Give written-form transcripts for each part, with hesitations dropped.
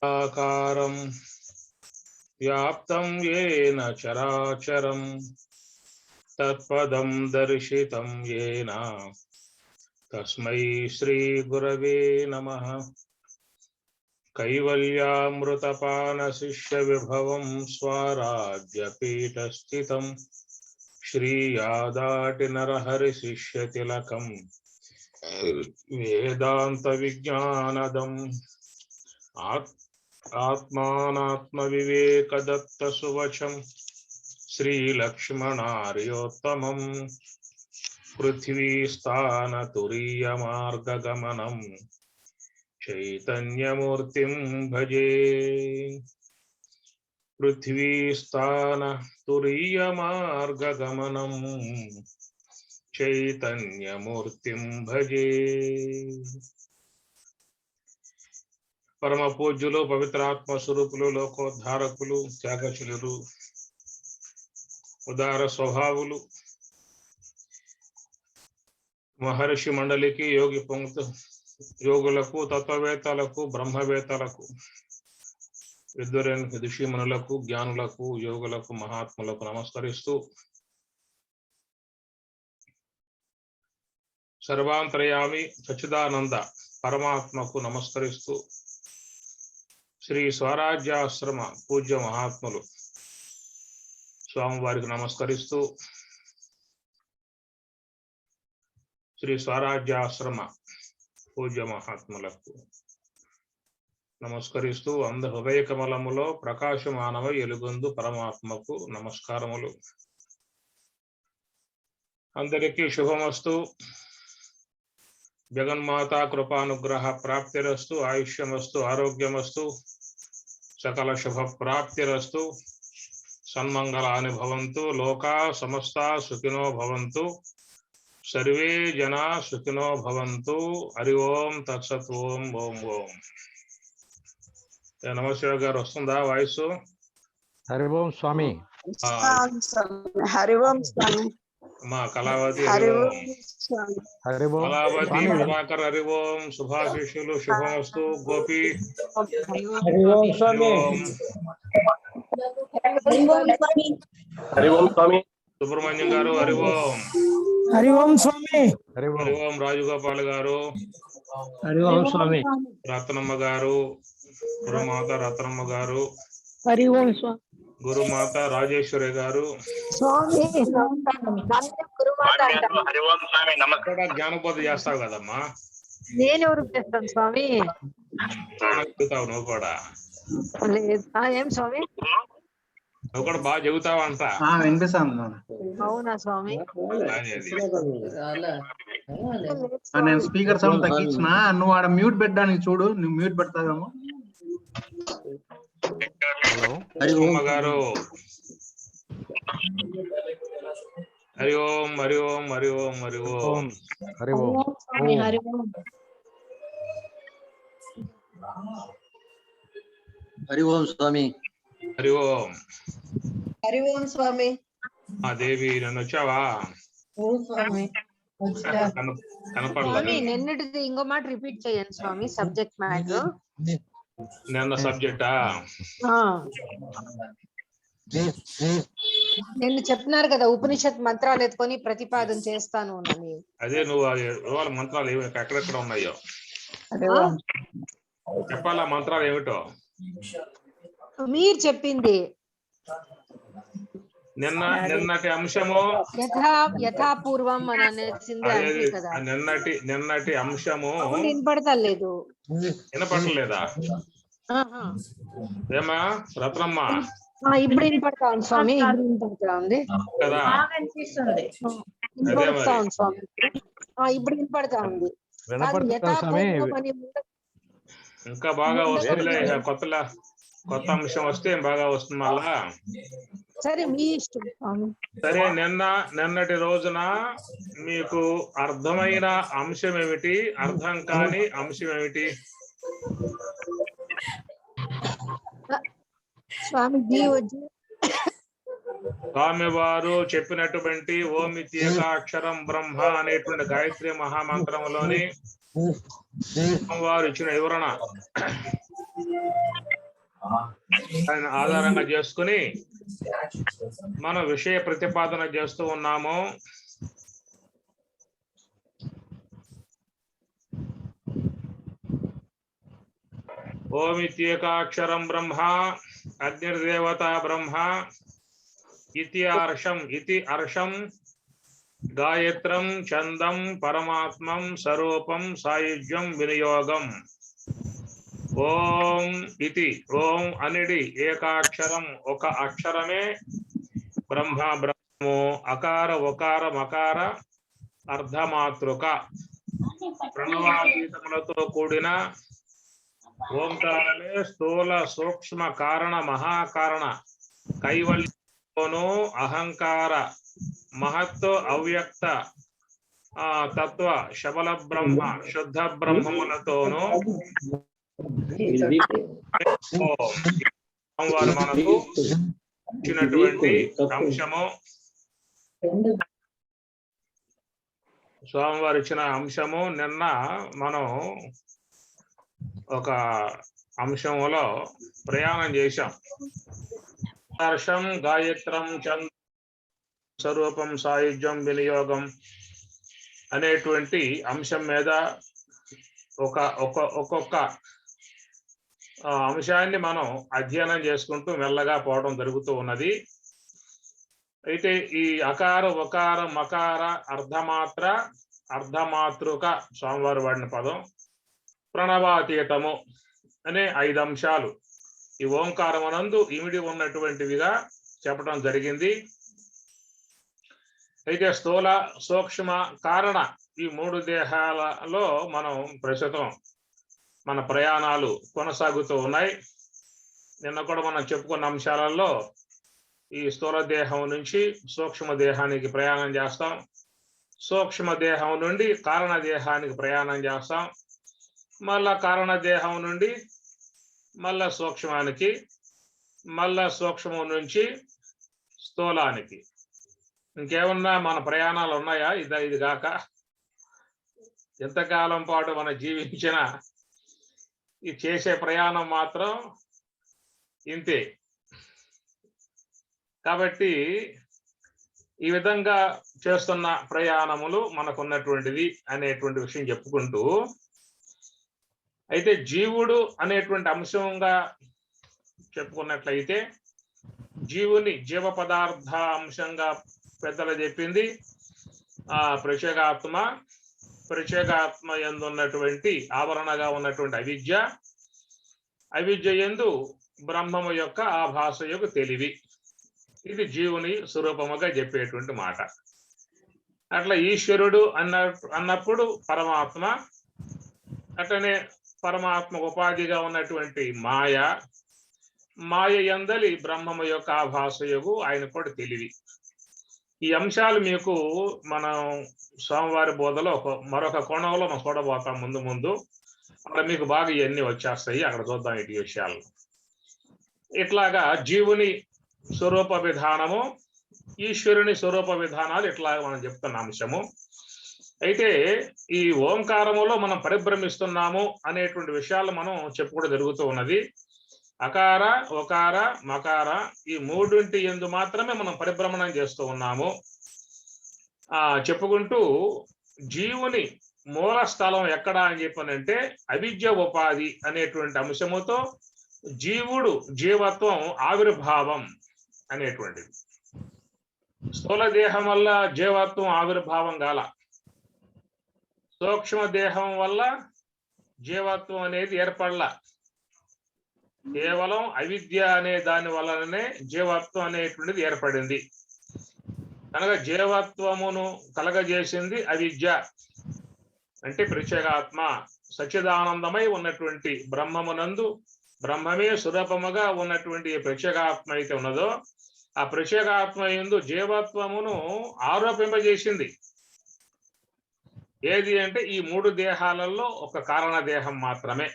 ఆకారం వ్యాప్తం యేన చరాచరం తత్పదం దర్శితం యేన తస్మై శ్రీ గురవే నమః. కైవల్యామృతపాన శిష్య విభవం స్వరాజ్యపీఠస్థితం శ్రీయాదాటి నరహరి శిష్య తిలకం వేదాంత విజ్ఞానదం ఆత్మానాత్మ వివేక దత్త సువచం శ్రీలక్ష్మణార్యోత్తమం పృథ్వీ స్థాన తురీయ మార్గగమనం చైతన్యమూర్తిం భజే. పృథ్వీ స్థాన తురీయ మార్గగమనం చైతన్యమూర్తిం భజే. పరమ పూజ్యులు, పవిత్రాత్మ స్వరూపులు, లోకోద్ధారకులు, త్యాగశీలురు, ఉదార స్వభావులు మహర్షి మండలికి, యోగి పంక్తు యోగులకు, తత్వవేత్తలకు, బ్రహ్మవేత్తలకు, విద్వరైన ఋషిమునులకు, జ్ఞానులకు, యోగులకు, మహాత్ములకు నమస్కరిస్తూ సర్వాంతర్యామి సచ్చిదానంద పరమాత్మకు నమస్కరిస్తూ శ్రీ స్వరాజ్యాశ్రమ పూజ్య మహాత్ములు స్వామివారికి నమస్కరిస్తూ శ్రీ స్వరాజ్యాశ్రమ పూజ్య మహాత్ములకు నమస్కరిస్తూ హృదయ కమలములో ప్రకాశమానవ ఎలుగొందు పరమాత్మకు నమస్కారములు. అందరికీ శుభమస్తు. జగన్మాత కృపానుగ్రహ ప్రాప్తిరస్తు. ఆయుష్యమస్తు, ఆరోగ్యమస్తు, సకల శుభ ప్రాప్తిరస్తు. సన్మంగళాని భవంతు. లోకా సమస్తా సుఖినో భవంతు. సర్వే జనా సుఖినో భవంతు. హరి ఓం తత్సత్. ఓం ఓం ఓం. నమస్తే గారు, వస్తుందా వాయిస్? హరి ఓం స్వామి. హరి ఓం స్వామి. మా కళావతి హరి ఓం. కళావతి ప్రభాకర్ హరి ఓం. శుభాశిష్యులు శుభమస్తు. గోపి హరి ఓం స్వామి. హరి ఓం స్వామి. సుబ్రహ్మణ్యం గారు హరి ఓం. హరి ఓం స్వామి. హరి ఓం. రాజగోపాల్ గారు హరి ఓం స్వామి. రత్నమ్మ గారు, గురుమాత రత్నమ్మ గారు, హరి ఓం స్వామి. గురుమాత రాజేశ్వరి గారు, జ్ఞానబోధ చేస్తావు కదమ్మా. నేను ఎవరు చేస్తాను స్వామి? చెబుతావు నువ్వు కూడా. ఏం స్వామి? నువ్వు కూడా బాగా చెబుతావు అంట. వినిపిస్తాను. అవునా స్వామి? నేను స్పీకర్ సౌండ్ తగ్గించిన. నువ్వు ఆడ మ్యూట్ పెట్టడానికి చూడు. నువ్వు మ్యూట్ పెడతావేమో. హరి ఓం గారు హరి ఓం. హరి ఓం. హరి ఓం. హరి ఓం. హరి ఓం. హరి ఓం. హరి ఓం స్వామి. హరి ఓం. హరి ఓం స్వామి. దేవి నన్ను వచ్చావా? కనపడలేదు. నిన్నటిది ఇంకో మాట రిపీట్ చేయండి స్వామి. సబ్జెక్ట్ మ్యాటర్ నిన్న సబ్జెక్టా? నిన్ను చెప్తున్నారు కదా, ఉపనిషత్ మంత్రాలు ఎత్తుకొని ప్రతిపాదన చేస్తాను అని. అదే నువ్వు మంత్రాలు ఏమి ఎక్కడెక్కడ ఉన్నాయో చెప్పాలా? మంత్రాలు ఏమిటో మీరు చెప్పింది. నిన్నటి అంశము యథాపూర్వం అని అనేసింది అంతే కదా. నిన్నటి అంశము వినపడతలేదు. వినపడలేదా ఏమా రత్నమ్మ? ఇప్పుడు వినపడతా ఉంది స్వామి. ఇప్పుడు వినపడతా ఉంది కదా. వినపడతా ఉంది స్వామి. ఇప్పుడు వినపడతా ఉంది. ఇంకా బాగా వస్తుందిలే. కొత్త అంశం వస్తే బాగా వస్తుంది మళ్ళా. సరే మీ ఇష్టం స్వామి. సరే, నిన్నటి రోజున మీకు అర్థమైన అంశం ఏమిటి? అర్థం కాని అంశం ఏమిటి? స్వామి వారు చెప్పినటువంటి ఓమిత్యేక అక్షరం బ్రహ్మ అనేటువంటి గాయత్రి మహామంత్రంలోని వారు ఇచ్చిన వివరణ దాన్ని ఆధారంగా చేసుకుని మనం విషయ ప్రతిపాదన చేస్తూ ఉన్నాము. ఓమిత్యేకాక్షరం బ్రహ్మ అగ్నిర్దేవత బ్రహ్మ ఇతి అర్షం గాయత్రం చందం పరమాత్మం స్వరూపం సాయుజ్యం వినియోగం. ఓం ఇది ఓం అనిడి ఏకాక్షరం ఒక అక్షరమే బ్రహ్మ బ్రహ్మము అకార ఒకార మకార అర్ధమాతృక ప్రణవాతీతములతో కూడిన ఓంకారమే స్థూల సూక్ష్మ కారణ మహాకారణ కైవల్యంలోను అహంకార మహత్వ అవ్యక్త తత్వ శబల బ్రహ్మ శుద్ధ బ్రహ్మములతోనూ వారు మనకు ఇచ్చినటువంటి అంశము. స్వామివారు ఇచ్చిన అంశము నిన్న మనం ఒక అంశంలో ప్రయాణం చేశాం. హర్షం గాయత్రం చంద్ర స్వరూపం సాయుధ్యం వినియోగం అనేటువంటి అంశం మీద ఒక్కొక్క అంశాన్ని మనం అధ్యయనం చేసుకుంటూ మెల్లగా పోవడం జరుగుతూ ఉన్నది. అయితే ఈ అకార ఒకార మకార అర్ధమాత్ర అర్ధమాతృక స్వామివారు వాడిన పదం ప్రణవాతీతము అనే 5 అంశాలు ఈ ఓంకారమునందు ఇమిడి ఉన్నటువంటివిగా చెప్పడం జరిగింది. అయితే స్థూల సూక్ష్మ కారణ ఈ 3 దేహాలలో మనం ప్రస్తుతం మన ప్రయాణాలు కొనసాగుతూ ఉన్నాయి. నిన్న కూడా మనం చెప్పుకున్న అంశాలలో ఈ స్థూల దేహం నుంచి సూక్ష్మ దేహానికి ప్రయాణం చేస్తాం, సూక్ష్మ దేహం నుండి కారణ దేహానికి ప్రయాణం చేస్తాం, మళ్ళా కారణ దేహం నుండి మళ్ళా సూక్ష్మానికి, మళ్ళా సూక్ష్మం నుంచి స్థూలానికి. ఇంకేమన్నా మన ప్రయాణాలు ఉన్నాయా? ఇది కాక ఎంతకాలం పాటు మనం జీవించిన ఈ చేసే ప్రయాణం మాత్రం ఇంతే. కాబట్టి ఈ విధంగా చేస్తున్న ప్రయాణములు మనకున్నటువంటిది అనేటువంటి విషయం చెప్పుకుంటూ, అయితే జీవుడు అనేటువంటి అంశంగా చెప్పుకున్నట్లయితే జీవుని జీవ పదార్థ అంశంగా పెద్దలు చెప్పింది ప్రత్యేగాత్మ యందు ఉన్నటువంటి ఆవరణగా ఉన్నటువంటి అవిద్య యందు బ్రహ్మము యొక్క ఆ భాష యొక్క తెలివి. ఇది స్వరూపముగా చెప్పేటువంటి మాట. అట్లా ఈశ్వరుడు అన్నప్పుడు పరమాత్మ, అట్లనే పరమాత్మ ఉపాధిగా ఉన్నటువంటి మాయ యందలి బ్రహ్మము యొక్క ఆ భాష యొక్క ఆయన కూడా తెలివి. ఈ అంశాలు మీకు మనం స్వామివారి బోధలో మరొక కోణంలో మనం చూడబోతాం. ముందు అక్కడ మీకు బాగా ఇవన్నీ వచ్చేస్తాయి. అక్కడ చూద్దాం ఇటు విషయాలు. ఇట్లాగా జీవుని స్వరూప విధానము, ఈశ్వరుని స్వరూప విధానాలు ఇట్లాగా మనం చెప్తున్న అంశము. అయితే ఈ ఓంకారములో మనం పరిభ్రమిస్తున్నాము అనేటువంటి విషయాలు మనం చెప్పుకోవడం జరుగుతూ ఉన్నది. అకార ఒకార మకార ఈ 3 యందు మాత్రమే మనం పరిభ్రమణం చేస్తూ ఉన్నాము. చెప్పుకుంటూ జీవుని మూల స్థలం ఎక్కడ అని చెప్పనంటే అవిద్య ఉపాధి అనేటువంటి అంశముతో జీవత్వం ఆవిర్భావం అనేటువంటిది. స్థూల దేహం వల్ల జీవత్వం ఆవిర్భావం గాల, సూక్ష్మ దేహం వల్ల జీవత్వం అనేది ఏర్పడలా. కేవలం అవిద్య అనే దాని వలననే జీవత్వం అనేటువంటిది ఏర్పడింది. కనుక జీవత్వమును కలగజేసింది అవిద్య. అంటే ప్రత్యేగాత్మ సచ్చిదానందమై ఉన్నటువంటి బ్రహ్మమునందు బ్రహ్మమే స్వరూపముగా ఉన్నటువంటి ప్రత్యేగాత్మ అయితే ఉన్నదో ఆ ప్రత్యేగాత్మ యందు జీవత్వమును ఆరోపింపజేసింది. ఏది అంటే ఈ 3 దేహాలలో ఒక కారణ దేహం మాత్రమే.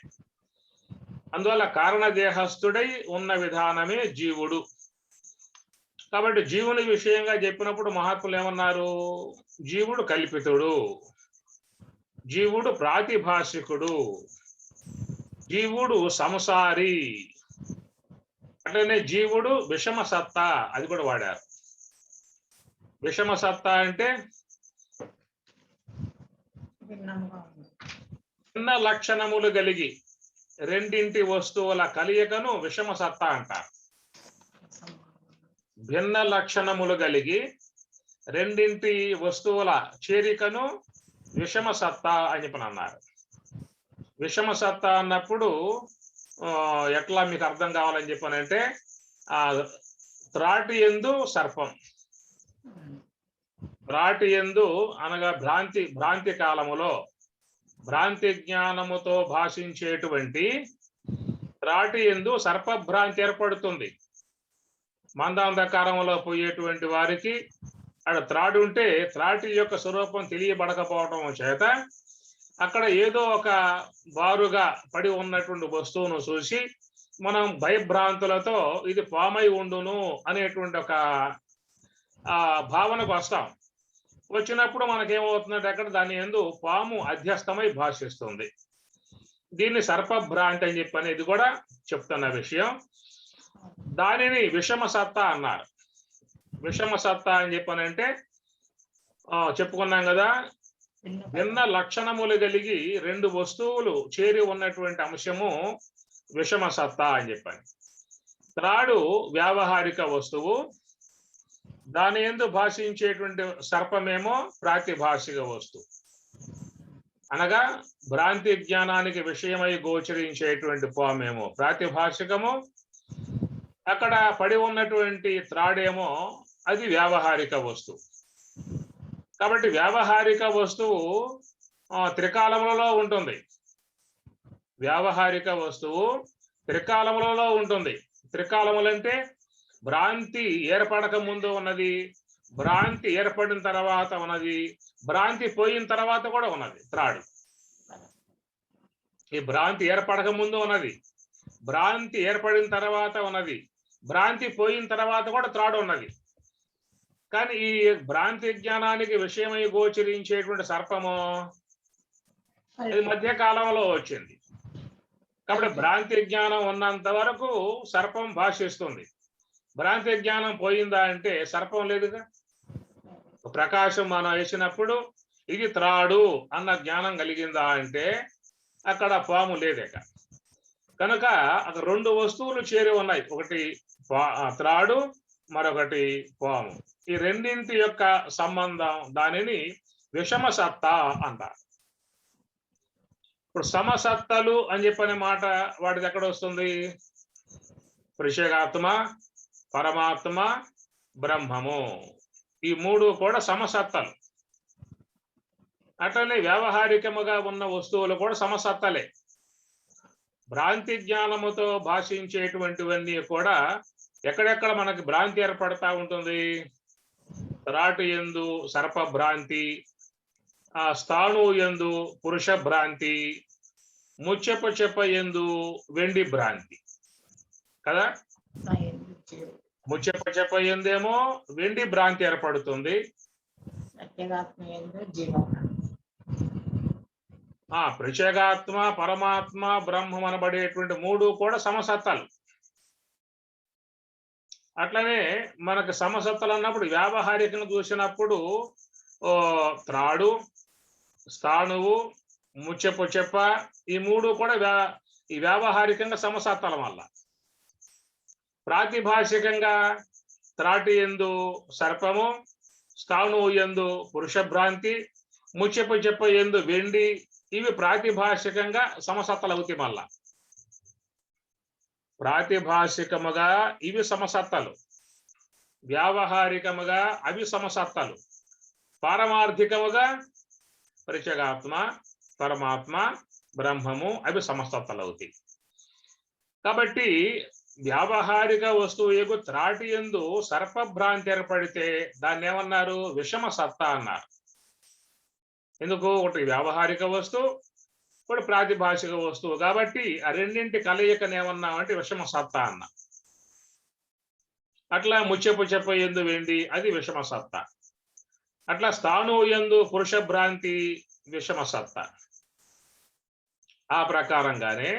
అందువల్ల కారణ దేహస్థుడై ఉన్న విధానమే జీవుడు. కాబట్టి జీవుని విషయంగా చెప్పినప్పుడు మహాత్ములు ఏమన్నారు? జీవుడు కల్పితుడు, జీవుడు ప్రాతిభాషికుడు, జీవుడు సంసారి, అట్లనే జీవుడు విషమ సత్తా, అది కూడా వాడారు. విషమ సత్తా అంటే భిన్న లక్షణములు కలిగి రెండింటి వస్తువుల కలియకను విషమ సత్తా అంటారు. భిన్న లక్షణములు కలిగి రెండింటి వస్తువుల చేరికను విషమ సత్తా అని చెప్పని అన్నారు. విషమ సత్తా అన్నప్పుడు ఎట్లా మీకు అర్థం కావాలని చెప్పానంటే, త్రాటి యందు సర్పం, త్రాటి యందు అనగా భ్రాంతి కాలములో భ్రాంతి జ్ఞానముతో భాషించేటువంటి త్రాటి యందు సర్పభ్రాంతి ఏర్పడుతుంది. మందాంధకారంలో పోయేటువంటి వారికి అక్కడ త్రాడు ఉంటే త్రాటి యొక్క స్వరూపం తెలియబడకపోవడం చేత అక్కడ ఏదో ఒక బారుగా పడి ఉన్నటువంటి వస్తువును చూసి మనం భయభ్రాంతులతో ఇది పామై ఉండును అనేటువంటి ఒక భావనకు వస్తాం. వచ్చినప్పుడు మనకేమవుతుందంటే అక్కడ దాని యందు పాము అధ్యస్థమై భాషిస్తుంది. దీన్ని సర్పభ్రాంతి అని చెప్పి అనేది కూడా చెప్తున్న విషయం. దానిని విషమ సత్తా అన్నారు. విషమ సత్తా అని చెప్పనంటే చెప్పుకున్నాం కదా, భిన్న లక్షణములు కలిగి రెండు వస్తువులు చేరి ఉన్నటువంటి అంశము విషమ సత్తా అని చెప్పాను. త్రాడు వ్యావహారిక వస్తువు, దాని యందు భాషించేటువంటి సర్పమేమో ప్రాతిభాషిక వస్తువు. అనగా భ్రాంతి జ్ఞానానికి విషయమై గోచరించేటువంటి పామేమో ప్రాతిభాషికము, అక్కడ పడి ఉన్నటువంటి త్రాడేమో అది వ్యావహారిక వస్తువు. కాబట్టి వ్యావహారిక వస్తువు త్రికాలములలో ఉంటుంది. వ్యావహారిక వస్తువు త్రికాలములలో ఉంటుంది. త్రికాలములంటే భ్రాంతి ఏర్పడక ముందు ఉన్నది, భ్రాంతి ఏర్పడిన తర్వాత ఉన్నది, భ్రాంతి పోయిన తర్వాత కూడా ఉన్నది త్రాడు. ఈ భ్రాంతి ఏర్పడక ముందు ఉన్నది, భ్రాంతి ఏర్పడిన తర్వాత ఉన్నది, భ్రాంతి పోయిన తర్వాత కూడా త్రాడు ఉన్నది. కానీ ఈ భ్రాంతి జ్ఞానానికి విషయమై గోచరించేటువంటి సర్పము ఇది మధ్య కాలంలో వచ్చింది. కాబట్టి భ్రాంతి జ్ఞానం ఉన్నంత వరకు సర్పం భాషిస్తుంది. భ్రాంతి జ్ఞానం పోయిందా అంటే సర్పం లేదుగా. ప్రకాశం మనం వేసినప్పుడు ఇది త్రాడు అన్న జ్ఞానం కలిగిందా అంటే అక్కడ పాము లేదేక. కనుక అక్కడ రెండు వస్తువులు చేరి ఉన్నాయి, ఒకటి త్రాడు, మరొకటి పాము. ఈ రెండింటి యొక్క సంబంధం దానిని విషమ సత్తా అంటారు. ఇప్పుడు సమసత్తలు అని చెప్పనే మాట వాటిది ఎక్కడ వస్తుంది? ప్రత్యేగాత్మ, పరమాత్మ, బ్రహ్మము, ఈ మూడు కూడా సమసత్తలు. అట్లనే వ్యావహారికముగా ఉన్న వస్తువులు కూడా సమసత్తలే. భ్రాంతి జ్ఞానముతో భాషించేటువంటివన్నీ కూడా ఎక్కడెక్కడ మనకి భ్రాంతి ఏర్పడతా ఉంటుంది? త్రాటు యందు సర్ప భ్రాంతి, స్థాణు యందు పురుష భ్రాంతి, ముచ్చెప యందు వెండి భ్రాంతి కదా. ముచ్చెప యందేమో వెండి భ్రాంతి ఏర్పడుతుంది. ప్రత్యేగాత్మ, పరమాత్మ, బ్రహ్మం అనబడేటువంటి మూడు కూడా సమసత్తాలు. అట్లనే మనకు సమసత్తలు అన్నప్పుడు వ్యావహారికను చూసినప్పుడు త్రాడు, స్థాణువు, ముచ్చెప ఈ మూడు కూడా ఈ వ్యావహారికంగా సమసత్తలం వల్ల. ప్రాతిభాషికంగా త్రాటి యందు సర్పము, స్థాణువు యందు పురుష భ్రాంతి, ముచ్చెప యందు వెండి, ఇవి ప్రాతిభాషికంగా సమసత్తలు అవుతాయి. మళ్ళా ప్రాతిభాషికముగా ఇవి సమసత్తలు, వ్యావహారికముగా అవి సమసత్తలు, పారమార్థికముగా ప్రత్యేగాత్మ, పరమాత్మ, బ్రహ్మము అవి సమసత్తలు అవుతాయి. కాబట్టి వ్యావహారిక వస్తువు త్రాటి యందు సర్పభ్రాంతి ఏర్పడితే దాన్ని ఏమన్నారు? విషమ సత్తా అన్నారు. ఎందుకు? ఒకటి వ్యావహారిక వస్తువు, ఒకటి ప్రాతిభాషిక వస్తువు. కాబట్టి ఆ రెండింటి కలయికనేమన్నామంటే విషమ సత్తా అన్నా. అట్లా ముచ్చెప యందు వెండి, అది విషమ సత్తా. అట్లా స్థాణువు యందు పురుష భ్రాంతి, విషమ సత్తా. ఆ ప్రకారంగానే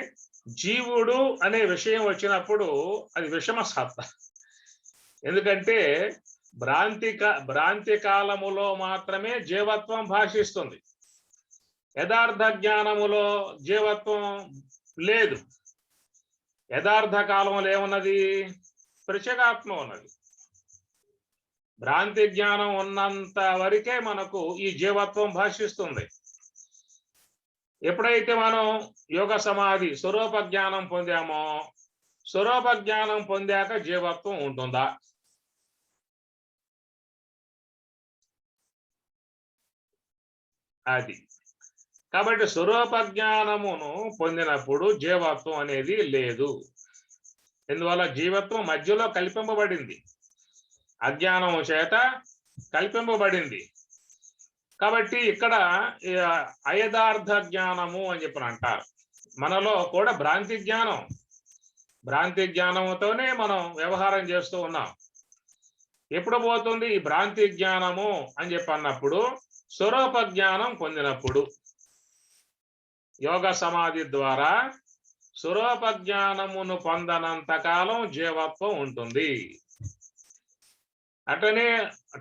జీవుడు అనే విషయం వచ్చినప్పుడు అది విషమ సత్త. ఎందుకంటే భ్రాంతి కాలములో మాత్రమే జీవత్వం భాషిస్తుంది. యథార్థ జ్ఞానములో జీవత్వం లేదు. యథార్థ కాలంలో ఏమున్నది? ప్రత్యేగాత్మ ఉన్నది. భ్రాంతి జ్ఞానం ఉన్నంత వరకే మనకు ఈ జీవత్వం భాషిస్తుంది. ఎప్పుడైతే మనం యోగ సమాధి స్వరూప జ్ఞానం పొందామో, స్వరూప జ్ఞానం పొందాక జీవత్వం ఉంటుందా? అది కాబట్టి స్వరూప జ్ఞానమును పొందినప్పుడు జీవత్వం అనేది లేదు. ఎందువల్ల? జీవత్వం మధ్యలో కల్పింపబడింది, అజ్ఞానం చేత కల్పింపబడింది. కాబట్టి ఇక్కడ అయథార్థ జ్ఞానము అని చెప్పి అంటారు. మనలో కూడా భ్రాంతి జ్ఞానంతోనే మనం వ్యవహారం చేస్తూ ఉన్నాం. ఎప్పుడు పోతుంది ఈ భ్రాంతి జ్ఞానము అని చెప్పి అన్నప్పుడు? స్వరూప జ్ఞానం పొందినప్పుడు. యోగ సమాధి ద్వారా స్వరూప జ్ఞానమును పొందనంత కాలం జీవత్వం ఉంటుంది. అటనే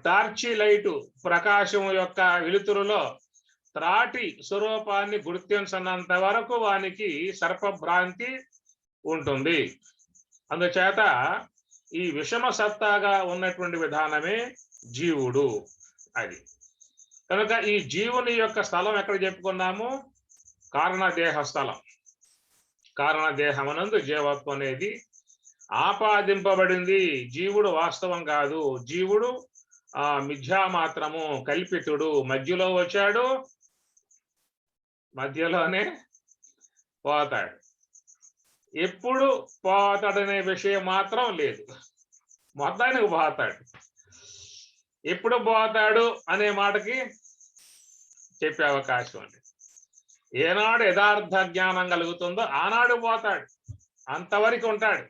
టార్చి లైటు ప్రకాశం యొక్క వెలుతురులో త్రాటి స్వరూపాన్ని గుర్తించనంత వరకు వానికి సర్పభ్రాంతి ఉంటుంది. అందుచేత ఈ విషమ సత్తాగా ఉన్నటువంటి విధానమే జీవుడు. అది కనుక ఈ జీవుని యొక్క స్థలం ఎక్కడ చెప్పుకున్నాము? కారణదేహ స్థలం. కారణదేహమనందు జీవత్వం అనేది ఆపాదింపబడింది. జీవుడు వాస్తవం కాదు. జీవుడు మిథ్యా మాత్రము, కల్పితుడు. మధ్యలో వచ్చాడు, మధ్యలోనే పోతాడు. ఎప్పుడు పోతాడనే విషయం మాత్రం లేదు. మొత్తానికి పోతాడు. ఎప్పుడు పోతాడు అనే మాటకి చెప్పే అవకాశం ఉంది. ఏనాడు యథార్థ జ్ఞానం కలుగుతుందో ఆనాడు పోతాడు, అంతవరకు ఉంటాడు.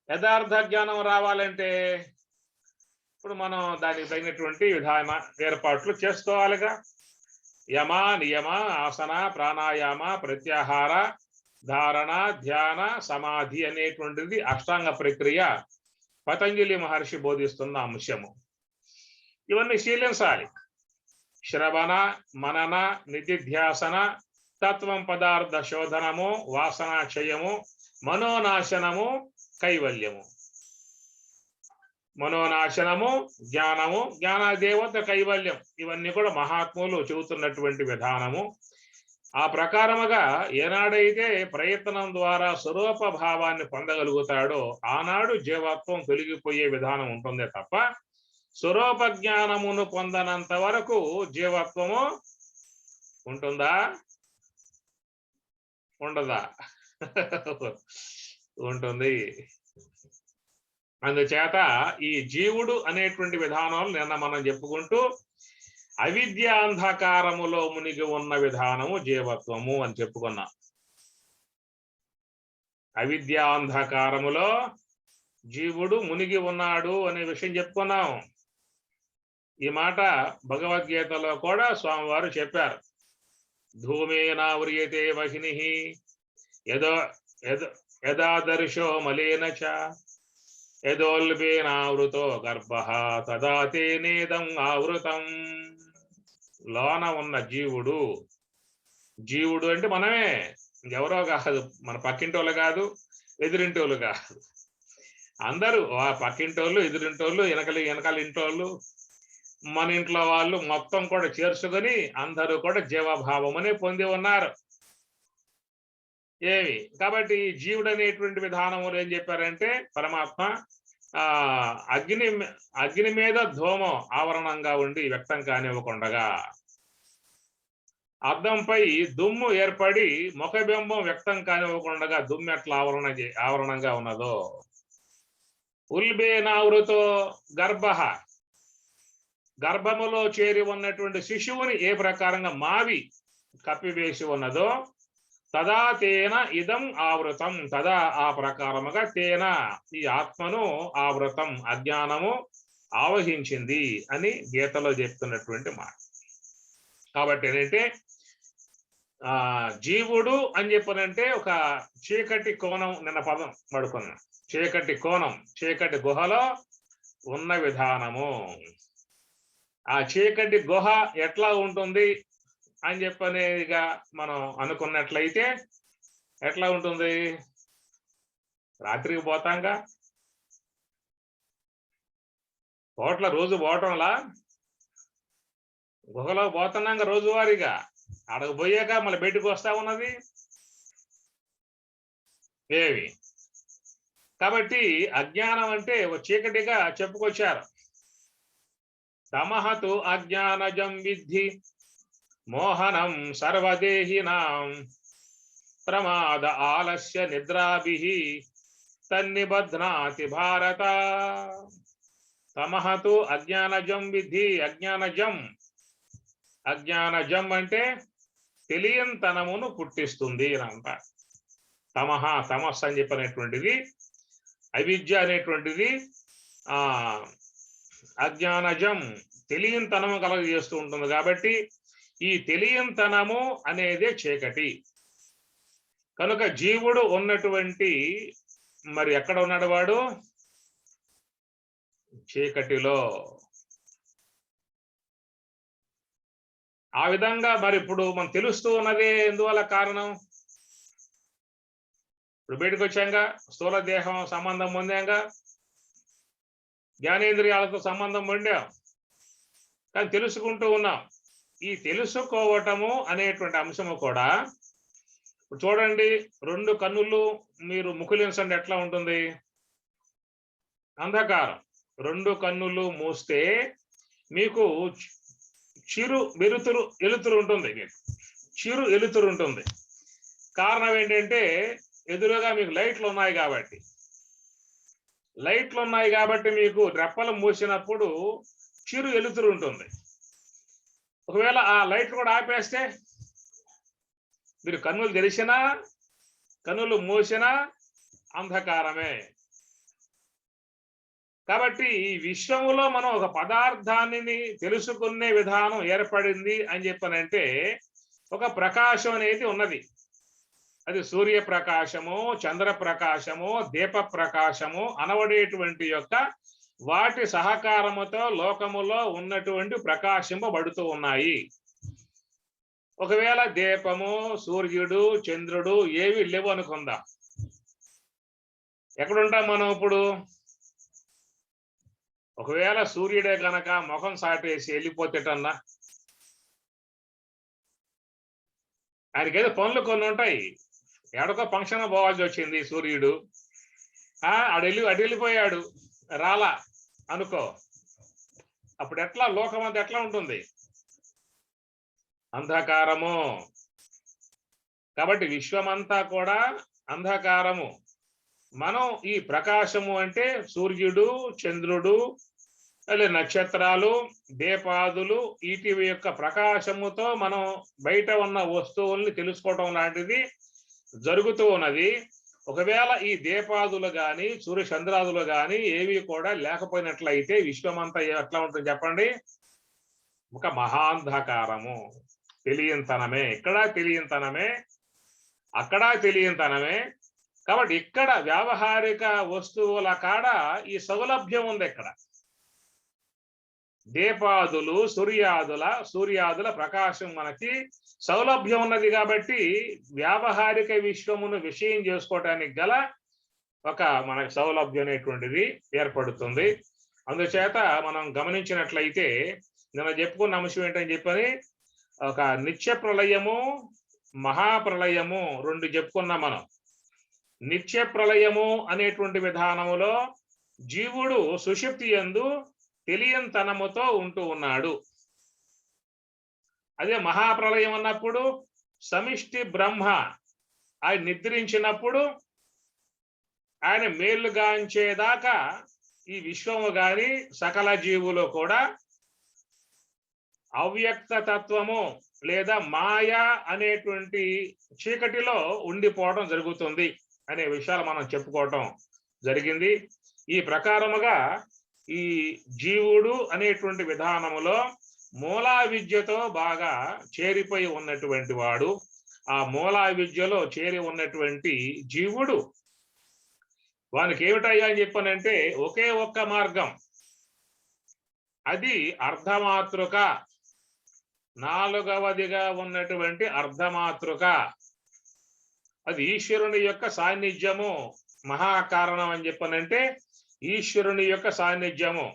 యథార్థ జ్ఞానం రావాలంటే ఇప్పుడు మనం దానికి తగినటువంటి విధాన ఏర్పాట్లు చేసుకోవాలిగా. యమ, నియమ, ఆసన, ప్రాణాయామ, ప్రత్యాహార, ధారణ, ధ్యాన, సమాధి అనేటువంటిది అష్టాంగ ప్రక్రియ. పతంజలి మహర్షి బోధిస్తున్న అంశము. ఇవన్నీ శీలించాలి. శ్రవణ, మనన, నిధిధ్యాసన, తత్వం పదార్థ శోధనము, వాసనాక్షయము, మనోనాశనము, కైవల్యము. మనోనాశనము జ్ఞానము, జ్ఞానదేవత కైవల్యం. ఇవన్నీ కూడా మహాత్ములు చెబుతున్నటువంటి విధానము. ఆ ప్రకారముగా ఏనాడైతే ప్రయత్నం ద్వారా స్వరూప భావాన్ని పొందగలుగుతాడో ఆనాడు జీవత్వం తొలగిపోయే విధానం ఉంటుందే తప్ప స్వరూప జ్ఞానమును పొందనంత వరకు జీవత్వము ఉంటుందా? ఉండదా? ఉంటుంది. అందుచేత ఈ జీవుడు అనేటువంటి విధానాలు నిన్న మనం చెప్పుకుంటూ అవిద్యాంధకారములో మునిగి ఉన్న విధానము జీవత్వము అని చెప్పుకున్నాం. అవిద్యాంధకారములో జీవుడు మునిగి ఉన్నాడు అనే విషయం చెప్పుకున్నాం. ఈ మాట భగవద్గీతలో కూడా స్వామివారు చెప్పారు. ధూమేనావ్రియతే వహిని యదాదర్శో మలేన చ యదోల్బేనావృతో గర్భః తదా తేనేదం ఆవృతం. లోన ఉన్న జీవుడు, జీవుడు అంటే మనమే, ఎవరో కాదు, మన పక్కింటోళ్ళు కాదు, ఎదురింటోళ్ళు కాదు, అందరూ ఆ పక్కింటోళ్ళు, ఎదురింటోళ్ళు, వెనకాల ఇంటోళ్ళు, మన ఇంట్లో వాళ్ళు మొత్తం కూడా చేర్చుకొని అందరూ కూడా జీవభావమని పొంది ఉన్నారు. ఏమి కాబట్టి జీవుడు అనేటువంటి విధానములు ఏం చెప్పారంటే పరమాత్మ అగ్ని మీద ధూమం ఆవరణంగా ఉండి వ్యక్తం కానివ్వకుండగా, అద్దంపై దుమ్ము ఏర్పడి ముఖబింబం వ్యక్తం కానివ్వకుండగా దుమ్ము ఎట్లా ఆవరణంగా ఉన్నదో, ఉల్బేనావృతో గర్భః గర్భములో చేరి ఉన్నటువంటి శిశువుని ఏ ప్రకారంగా మావి కప్పివేసి ఉన్నదో, తదా తేన ఇదం ఆవృతం, తదా ఆ ప్రకారముగా తేన ఈ ఆత్మను ఆవృతం అజ్ఞానము ఆవహించింది అని గీతలో చెప్తున్నటువంటి మాట. కాబట్టి ఏంటంటే జీవుడు అని చెప్పనంటే ఒక చీకటి కోణం, నిన్న పదం పడుకున్నాం, చీకటి కోణం, చీకటి గుహలో ఉన్న విధానము. ఆ చీకటి గుహ ఎట్లా ఉంటుంది అని చెప్పనేదిగా మనం అనుకున్నట్లయితే ఎట్లా ఉంటుంది? రాత్రికి పోతాంగా, పోట్ల రోజు పోవటంలా, గుహలో పోతున్నాక రోజువారీగా అడగ పోయాక మళ్ళీ బయటకు వస్తా ఉన్నది ఏవి. కాబట్టి అజ్ఞానం అంటే ఒక చీకటిగా చెప్పుకొచ్చారు. తమహతు అజ్ఞానజం విద్ధి మోహనం సర్వదేహినాం ప్రమాద ఆలస్య నిద్రాభిః తన్నిబధ్నాతి భారత. తమహతు అజ్ఞానజం విద్ధి. అజ్ఞానజం, అజ్ఞానజం అంటే తెలియంతనమును పుట్టిస్తుంది అంట. తమహ, తమస్సు అని చెప్పినటువంటిది, అవిద్య అనేటువంటిది అజ్ఞానజం తెలియంతనము కలగజేస్తూ ఉంటుంది. కాబట్టి ఈ తెలియంతనము అనేదే చీకటి. కనుక జీవుడు ఉన్నటువంటి, మరి ఎక్కడ ఉన్నాడు వాడు? చీకటిలో. ఆ విధంగా మరి ఇప్పుడు మనం తెలుస్తూ ఉన్నదే ఎందువల్ల కారణం? ఇప్పుడు బయటకు వచ్చాంగా, స్థూల దేహం సంబంధం పొందాంగా, జ్ఞానేంద్రియాలతో సంబంధం పొందాం, కానీ తెలుసుకుంటూ ఉన్నాం. ఈ తెలుసుకోవటము అనేటువంటి అంశము కూడా ఇప్పుడు చూడండి, రెండు కన్నులు మీరు ముకులించండి, ఎట్లా ఉంటుంది? అంధకారం. రెండు కన్నులు మూస్తే మీకు చిరు ఎలుతురు ఉంటుంది, మీకు చిరు ఎలుతురు ఉంటుంది. కారణం ఏంటంటే ఎదురుగా మీకు లైట్లు ఉన్నాయి కాబట్టి. లైట్లు ఉన్నాయి కాబట్టి మీకు రెప్పలు మూసినప్పుడు చిరు ఎలుతురు ఉంటుంది. ఒకవేళ ఆ లైట్ కూడా ఆపేస్తే మీరు కన్నులు తెరిచినా కన్నులు మూసినా అంధకారమే. కాబట్టి ఈ విశ్వములో మనం ఒక పదార్థాన్ని తెలుసుకునే విధానం ఏర్పడింది అని చెప్పనంటే ఒక ప్రకాశం అనేది ఉన్నది. అది సూర్య ప్రకాశము, చంద్ర ప్రకాశము, దీప ప్రకాశము అనబడేటువంటి యొక్క వాటి సహకారముతో లోకములో ఉన్నటువంటి ప్రకాశింపబడుతూ ఉన్నాయి. ఒకవేళ దీపము, సూర్యుడు, చంద్రుడు ఏవి లేవు అనుకుందాం, ఎక్కడుంటాం మనం ఇప్పుడు? ఒకవేళ సూర్యుడే గనక ముఖం సాటేసి వెళ్ళిపోతేటన్నా, ఆయనకేదో పనులు కొన్ని ఉంటాయి, ఎక్కడికో ఫంక్షన్ పోవాల్సి వచ్చింది, సూర్యుడు అటు వెళ్ళిపోయాడు, రాలా అనుకో, అప్పుడు ఎట్లా లోకం అంతా ఎట్లా ఉంటుంది? అంధకారము. కాబట్టి విశ్వమంతా కూడా అంధకారము. మనం ఈ ప్రకాశము అంటే సూర్యుడు, చంద్రుడు, నక్షత్రాలు, దీపాదులు, వీటి యొక్క ప్రకాశముతో మనం బయట ఉన్న వస్తువుల్ని తెలుసుకోవటం లాంటిది జరుగుతూ ఉన్నది. ఒకవేళ ఈ దీపాదులు గాని సూర్య చంద్రాదులు గాని ఏవి కూడా లేకపోయినట్లయితే విశ్వమంతా ఎట్లా ఉంటుంది చెప్పండి? ఒక మహాంధకారము. తెలియంతనమే, ఇక్కడ తెలియంతనమే, అక్కడ తెలియంతనమే. కాబట్టి ఇక్కడ వ్యావహారిక వస్తువుల కాడ ఈ సౌలభ్యం ఉంది. ఇక్కడ దీపాదులు, సూర్యాదుల ప్రకాశం మనకి సౌలభ్యం ఉన్నది. కాబట్టి వ్యావహారిక విశ్వమును విషయం చేసుకోవటానికి గల ఒక మనకి సౌలభ్యం అనేటువంటిది ఏర్పడుతుంది. అందుచేత మనం గమనించినట్లయితే నిన్న చెప్పుకున్న అంశం ఏంటని చెప్పని ఒక నిత్య ప్రళయము, మహాప్రళయము రెండు చెప్పుకున్నాం మనం. నిత్య ప్రళయము అనేటువంటి విధానములో జీవుడు సుషుప్తి యందు తెలియంతనముతో ఉంటూ ఉన్నాడు. అదే మహాప్రళయం అన్నప్పుడు సమిష్టి బ్రహ్మ ఆయన నిద్రించినప్పుడు ఆయన మేలుగాంచేదాకా ఈ విశ్వము గాని సకల జీవులు కూడా అవ్యక్త తత్వము లేదా మాయా అనేటువంటి చీకటిలో ఉండిపోవడం జరుగుతుంది అనే విషయాలు మనం చెప్పుకోవటం జరిగింది. ఈ ప్రకారముగా ఈ జీవుడు అనేటువంటి విధానములో మూలా విద్యతో బాగా చేరిపోయి ఉన్నటువంటి వాడు. ఆ మూలా విద్యలో చేరి ఉన్నటువంటి జీవుడు వానికి ఏమిటయ్యా అని చెప్పానంటే ఒకే ఒక్క మార్గం, అది అర్ధమాతృక. నాలుగవదిగా ఉన్నటువంటి అర్ధమాతృక, అది ఈశ్వరుని యొక్క సాన్నిధ్యము. మహాకారణం అని చెప్పనంటే ఈశ్వరుని యొక్క సాన్నిధ్యము.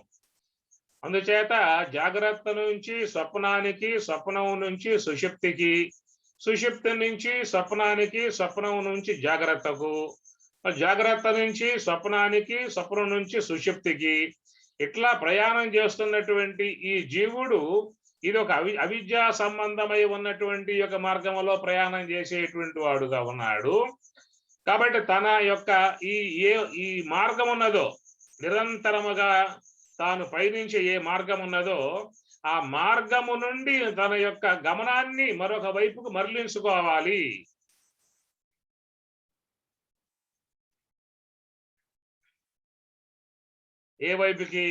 అందుచేత జాగ్రత్త నుంచి స్వప్నానికి, స్వప్నం నుంచి సుషుప్తికి, సుషుప్తి నుంచి స్వప్నానికి, స్వప్నం నుంచి జాగ్రత్తకు, జాగ్రత్త నుంచి స్వప్నానికి, స్వప్నం నుంచి సుషుప్తికి, ఇట్లా ప్రయాణం చేస్తున్నటువంటి ఈ జీవుడు ఇది ఒక అవిద్యా సంబంధమై ఉన్నటువంటి యొక్క మార్గంలో ప్రయాణం చేసేటువంటి వాడుగా ఉన్నాడు. కాబట్టి తన యొక్క ఈ మార్గం ఉన్నదో, నిరంతరముగా తాను పయనించే ఏ మార్గం ఉన్నదో ఆ మార్గము నుండి తన యొక్క గమనాన్ని మరొక వైపుకు మరలించుకోవాలి. ఏ వైపుకి?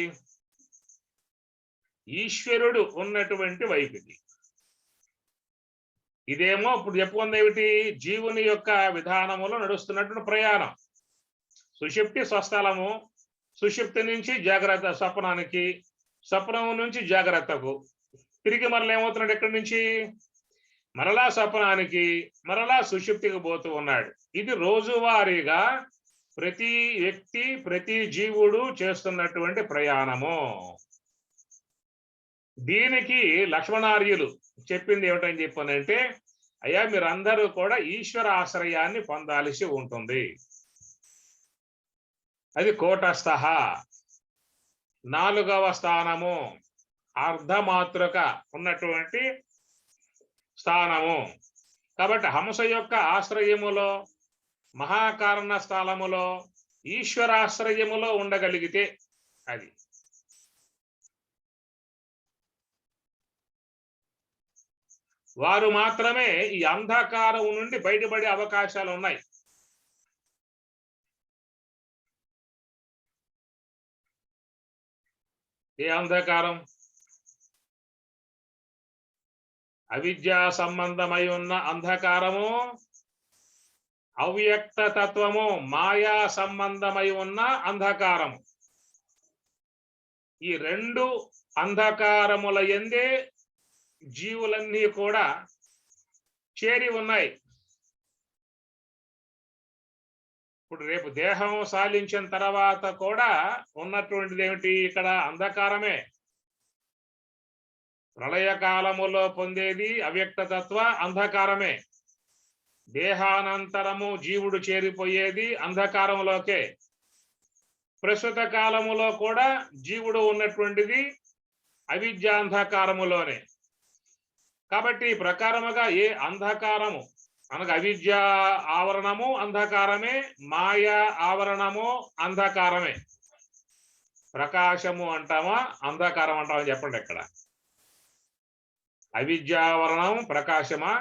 ఈశ్వరుడు ఉన్నటువంటి వైపుకి. ఇదేమో ఇప్పుడు చెప్పుకుంది ఏమిటి? జీవుని యొక్క విధానములో నడుస్తున్నటువంటి ప్రయాణం. సుషుప్తి స్వస్థలము, సుషుప్తి నుంచి జాగ్రత్త స్వప్నానికి, స్వప్నం నుంచి జాగ్రత్తకు, తిరిగి మరలా ఏమవుతున్నాడు? ఎక్కడి నుంచి? మరలా స్వప్నానికి, మరలా సుషుప్తికి పోతూ ఉన్నాడు. ఇది రోజువారీగా ప్రతి వ్యక్తి, ప్రతి జీవుడు చేస్తున్నటువంటి ప్రయాణము. దీనికి లక్ష్మణార్యులు చెప్పింది ఏమిటని చెప్పానంటే, అయ్యా మీరందరూ కూడా ఈశ్వర ఆశ్రయాన్ని పొందాల్సి ఉంటుంది. అది కూటస్థ, నాలుగవ స్థానము, అర్ధమాతృక ఉన్నటువంటి స్థానము. కాబట్టి హంస యొక్క ఆశ్రయములో, మహాకారణ స్థలములో, ఈశ్వరాశ్రయములో ఉండగలిగితే అది వారు మాత్రమే ఈ అంధకారం నుండి బయటపడే అవకాశాలు ఉన్నాయి. ఏ అంధకారం? అవిద్యా సంబంధమై ఉన్న అంధకారము, అవ్యక్త తత్వము, మాయా సంబంధమై ఉన్న అంధకారము. ఈ రెండు అంధకారముల యందే జీవులన్నీ కూడా చేరి ఉన్నాయి. ఇప్పుడు రేపు దేహం సాలించిన తర్వాత కూడా ఉన్నటువంటిది ఏమిటి? ఇక్కడ అంధకారమే. ప్రళయకాలములో పొందేది అవ్యక్తతత్వ అంధకారమే. దేహానంతరము జీవుడు చేరిపోయేది అంధకారంలోకే. ప్రస్తుత కాలములో కూడా జీవుడు ఉన్నటువంటిది అవిద్యాంధకారములోనే. కాబట్టి ఈ ప్రకారముగా ఏ అంధకారము అనగా అవిద్యా ఆవరణము అంధకారమే, మాయా ఆవరణము అంధకారమే. ప్రకాశము అంటామా, అంధకారం అంటామా చెప్పండి. ఎక్కడ అవిద్యావరణం ప్రకాశమా,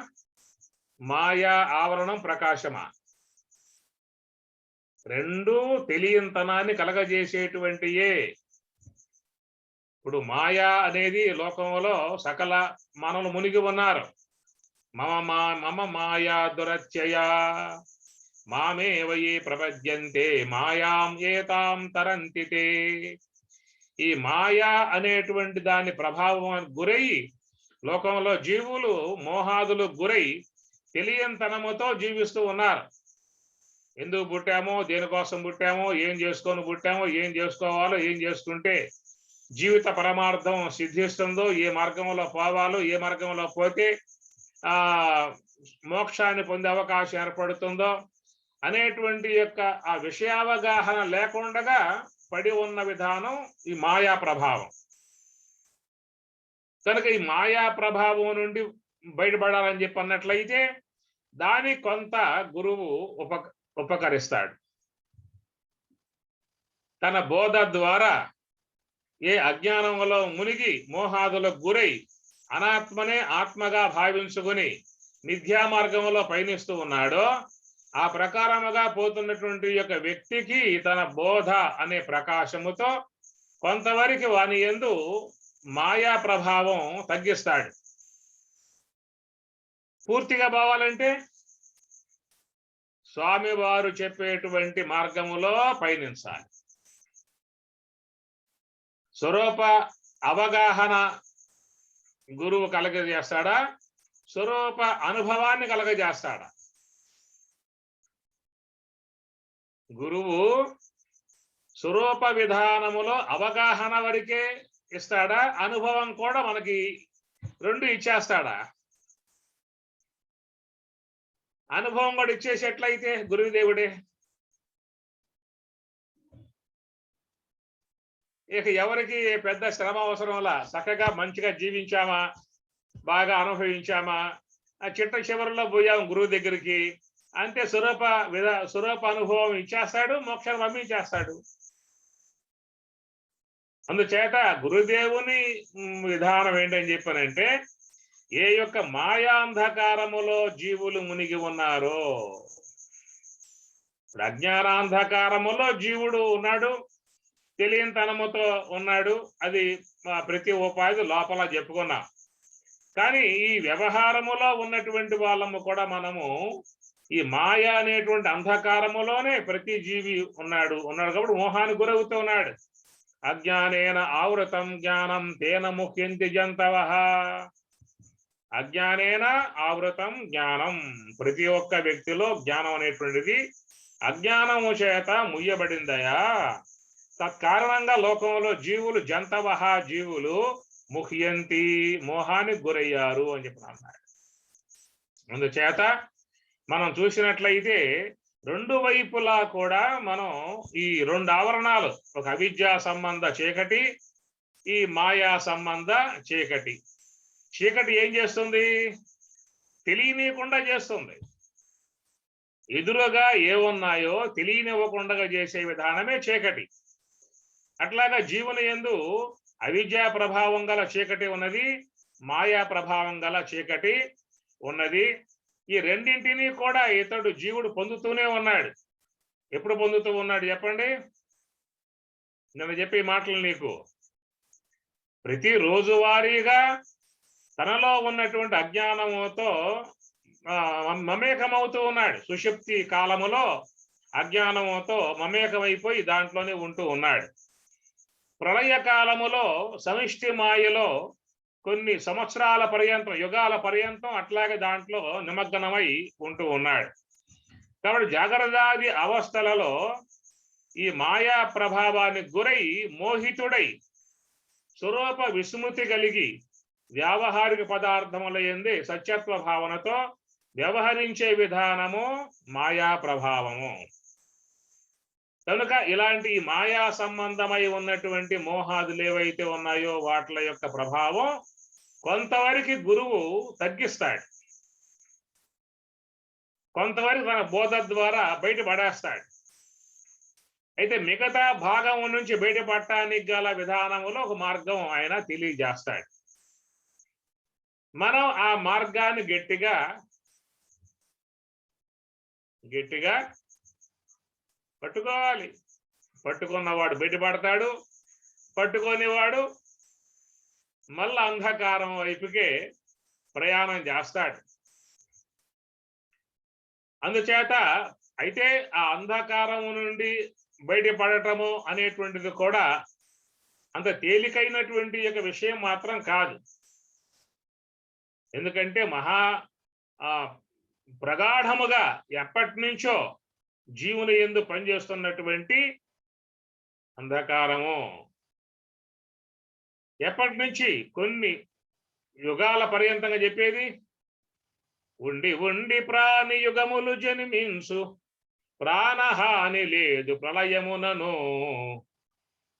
మాయా ఆవరణం ప్రకాశమా? రెండు తెలియంతనాన్ని కలగజేసేటువంటియే. ఇప్పుడు మాయా అనేది లోకంలో సకల మనలు మునిగి ఉన్నారు. మమ మాయా దురత్యయ మామేవయే ప్రపద్యంతే మాయాం ఏతాం తరంతితే. ఈ మాయా అనేటువంటి దాని ప్రభావం గురై లోకంలో జీవులు మోహాదులు గురై తెలియంతనముతో జీవిస్తూ ఉన్నారు. ఎందుకు పుట్టామో, దేనికోసం పుట్టామో, ఏం చేసుకొని పుట్టామో, ఏం చేసుకోవాలో, ఏం చేసుకుంటే జీవిత పరమార్థం సిద్ధిస్తుందో, ఏ మార్గంలో పోవాలో, ఏ మార్గంలో పోతే మోక్షాన్ని పొందే అవకాశం ఏర్పడుతుందో అనేటువంటి యొక్క ఆ విషయావగాహన లేకుండా పడి ఉన్న విధానం ఈ మాయా ప్రభావం. కనుక ఈ మాయా ప్రభావం నుండి బయటపడాలని చెప్పి అన్నట్లయితే దానికి కొంత గురువు ఉపకరిస్తాడు. తన బోధ ద్వారా ఏ అజ్ఞానంలో మునిగి మోహాదులకు గురై అనాత్మనే ఆత్మగా భావించుకుని మిథ్యా మార్గంలో పయనిస్తూ ఉన్నాడో ఆ ప్రకారముగా పోతున్నటువంటి యొక్క వ్యక్తికి తన బోధ అనే ప్రకాశముతో కొంతవరకు వాని యందు మాయా ప్రభావం తగ్గిస్తాడు. పూర్తిగా పోవాలంటే స్వామివారు చెప్పేటువంటి మార్గములో పయనించాలి. స్వరూప అవగాహన గురువు కలగజేస్తాడా, స్వరూప అనుభవాన్ని కలగజేస్తాడా? గురువు స్వరూప విధానములో అవగాహన వరకే ఇస్తాడా, అనుభవం కూడా మనకి రెండు ఇచ్చేస్తాడా? అనుభవం కూడా ఇచ్చేసేట్లయితే గురుదేవుడే. ఇక ఎవరికి పెద్ద శ్రమ అవసరంలా, చక్కగా మంచిగా జీవించామా, బాగా అనుభవించామా, ఆ చిట్ట చివరిలో పోయాం గురువు దగ్గరికి, అంతే. స్వరూప అనుభవం ఇచ్చేస్తాడు, మోక్షం పంపించేస్తాడు. అందుచేత గురుదేవుని విధానం ఏంటని చెప్పానంటే, ఏ యొక్క మాయాంధకారములో జీవులు మునిగి ఉన్నారో, అజ్ఞానాంధకారములో జీవుడు ఉన్నాడు, తెలియనితనముతో ఉన్నాడు. అది ప్రతి ఉపాధి లోపల చెప్పుకున్నాం. కానీ ఈ వ్యవహారములో ఉన్నటువంటి వాళ్ళము కూడా మనము ఈ మాయ అనేటువంటి అంధకారములోనే ప్రతి జీవి ఉన్నాడు కాబట్టి మోహానికి గురవుతూ ఉన్నాడు. అజ్ఞానేన ఆవృతం జ్ఞానం తేన ముహ్యంతి జంతవః. అజ్ఞానేన ఆవృతం జ్ఞానం, ప్రతి ఒక్క వ్యక్తిలో జ్ఞానం అనేటువంటిది అజ్ఞానము చేత ముయ్యబడిందయా. తత్కారణంగా లోకంలో జీవులు జంతవః, జీవులు ముహ్యంతి, మోహానికి గురయ్యారు అని చెప్పి అన్నాడు. అందుచేత మనం చూసినట్లయితే రెండు వైపులా కూడా మనం ఈ రెండు ఆవరణాలు, ఒక అవిద్యా సంబంధ చీకటి, ఈ మాయా సంబంధ చీకటి. చీకటి ఏం చేస్తుంది? తెలియనీయకుండా చేస్తుంది. ఎదురుగా ఏమున్నాయో తెలియనివ్వకుండా చేసే విధానమే చీకటి. అట్లాగా జీవుని యందు అవిద్యా ప్రభావం గల చీకటి ఉన్నది, మాయా ప్రభావం గల చీకటి ఉన్నది. ఈ రెండింటినీ కూడా ఇతడు జీవుడు పొందుతూనే ఉన్నాడు. ఎప్పుడు పొందుతూ ఉన్నాడు చెప్పండి? నేను చెప్పే మాటలు నీకు ప్రతి రోజువారీగా తనలో ఉన్నటువంటి అజ్ఞానముతో మమేకమవుతూ ఉన్నాడు. సుషుప్తి కాలములో అజ్ఞానముతో మమేకమైపోయి దాంట్లోనే ఉంటూ ఉన్నాడు. ప్రళయ కాలములో సమిష్టి మాయలో కొన్ని సంవత్సరాల పర్యంతం, యుగాల పర్యంతం అట్లాగే దాంట్లో నిమగ్నమై ఉంటూ ఉన్నాడు. కాబట్టి జాగ్రత్తాది అవస్థలలో ఈ మాయా ప్రభావానికి గురై మోహితుడై స్వరూప విస్మృతి కలిగి వ్యావహారిక పదార్థముల యందే సత్యత్వ భావనతో వ్యవహరించే విధానము మాయా ప్రభావము. కనుక ఇలాంటి మాయా సంబంధమై ఉన్నటువంటి మోహాదులు ఏవైతే ఉన్నాయో వాటి యొక్క ప్రభావం కొంతవరకు గురువు తగ్గిస్తాడు, కొంతవరకు తన బోధ ద్వారా బయటపడేస్తాడు. అయితే మిగతా భాగం నుంచి బయటపడటానికి గల విధానములో ఒక మార్గం ఆయన తెలియజేస్తాడు. మనం ఆ మార్గాన్ని గట్టిగా పట్టుకోవాలి. పట్టుకున్నవాడు బయటపడతాడు, పట్టుకోనివాడు మళ్ళా అంధకారం వైపుకే ప్రయాణం చేస్తాడు. అందుచేత అయితే ఆ అంధకారము నుండి బయటపడటము అనేటువంటిది కూడా అంత తేలికైనటువంటి యొక్క విషయం మాత్రం కాదు. ఎందుకంటే మహా ప్రగాఢముగా ఎప్పటి నుంచో జీవుని యందు పనిచేస్తున్నటువంటి అంధకారము, ఎప్పటి నుంచి కొన్ని యుగాల పర్యంతంగా చెప్పేది, ఉండి ఉండి ప్రాణి యుగములు జన్మించు, ప్రాణహాని లేదు ప్రళయమునను,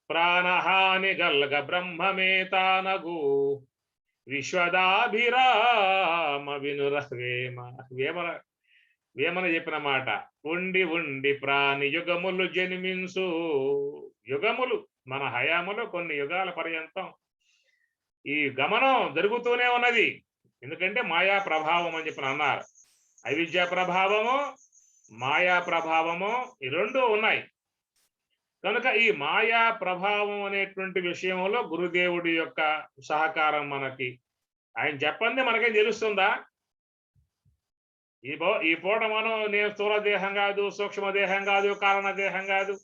ప్రాణహాని గల్గ బ్రహ్మమే తానగు, విశ్వదాభిరామ వినురవేమ. వేమన చెప్పిన మాట. ఉండి ఉండి ప్రాణి యుగములు జన్మించు. యుగములు మన హయాములో కొన్ని యుగాల పర్యంతం ఈ గమనం జరుగుతూనే ఉన్నది. ఎందుకంటే మాయా ప్రభావం అని చెప్పి అన్నారు. అవిద్యా ప్రభావము, మాయా ప్రభావము, ఈ రెండు ఉన్నాయి. కనుక ఈ మాయా ప్రభావం అనేటువంటి విషయంలో గురుదేవుడి యొక్క సహకారం మనకి, ఆయన చెప్పండి మనకేం తెలుస్తుందా? ఈ పూట మనం నేను స్థూల దేహం కాదు, సూక్ష్మ దేహం కాదు, కారణ దేహం కాదు,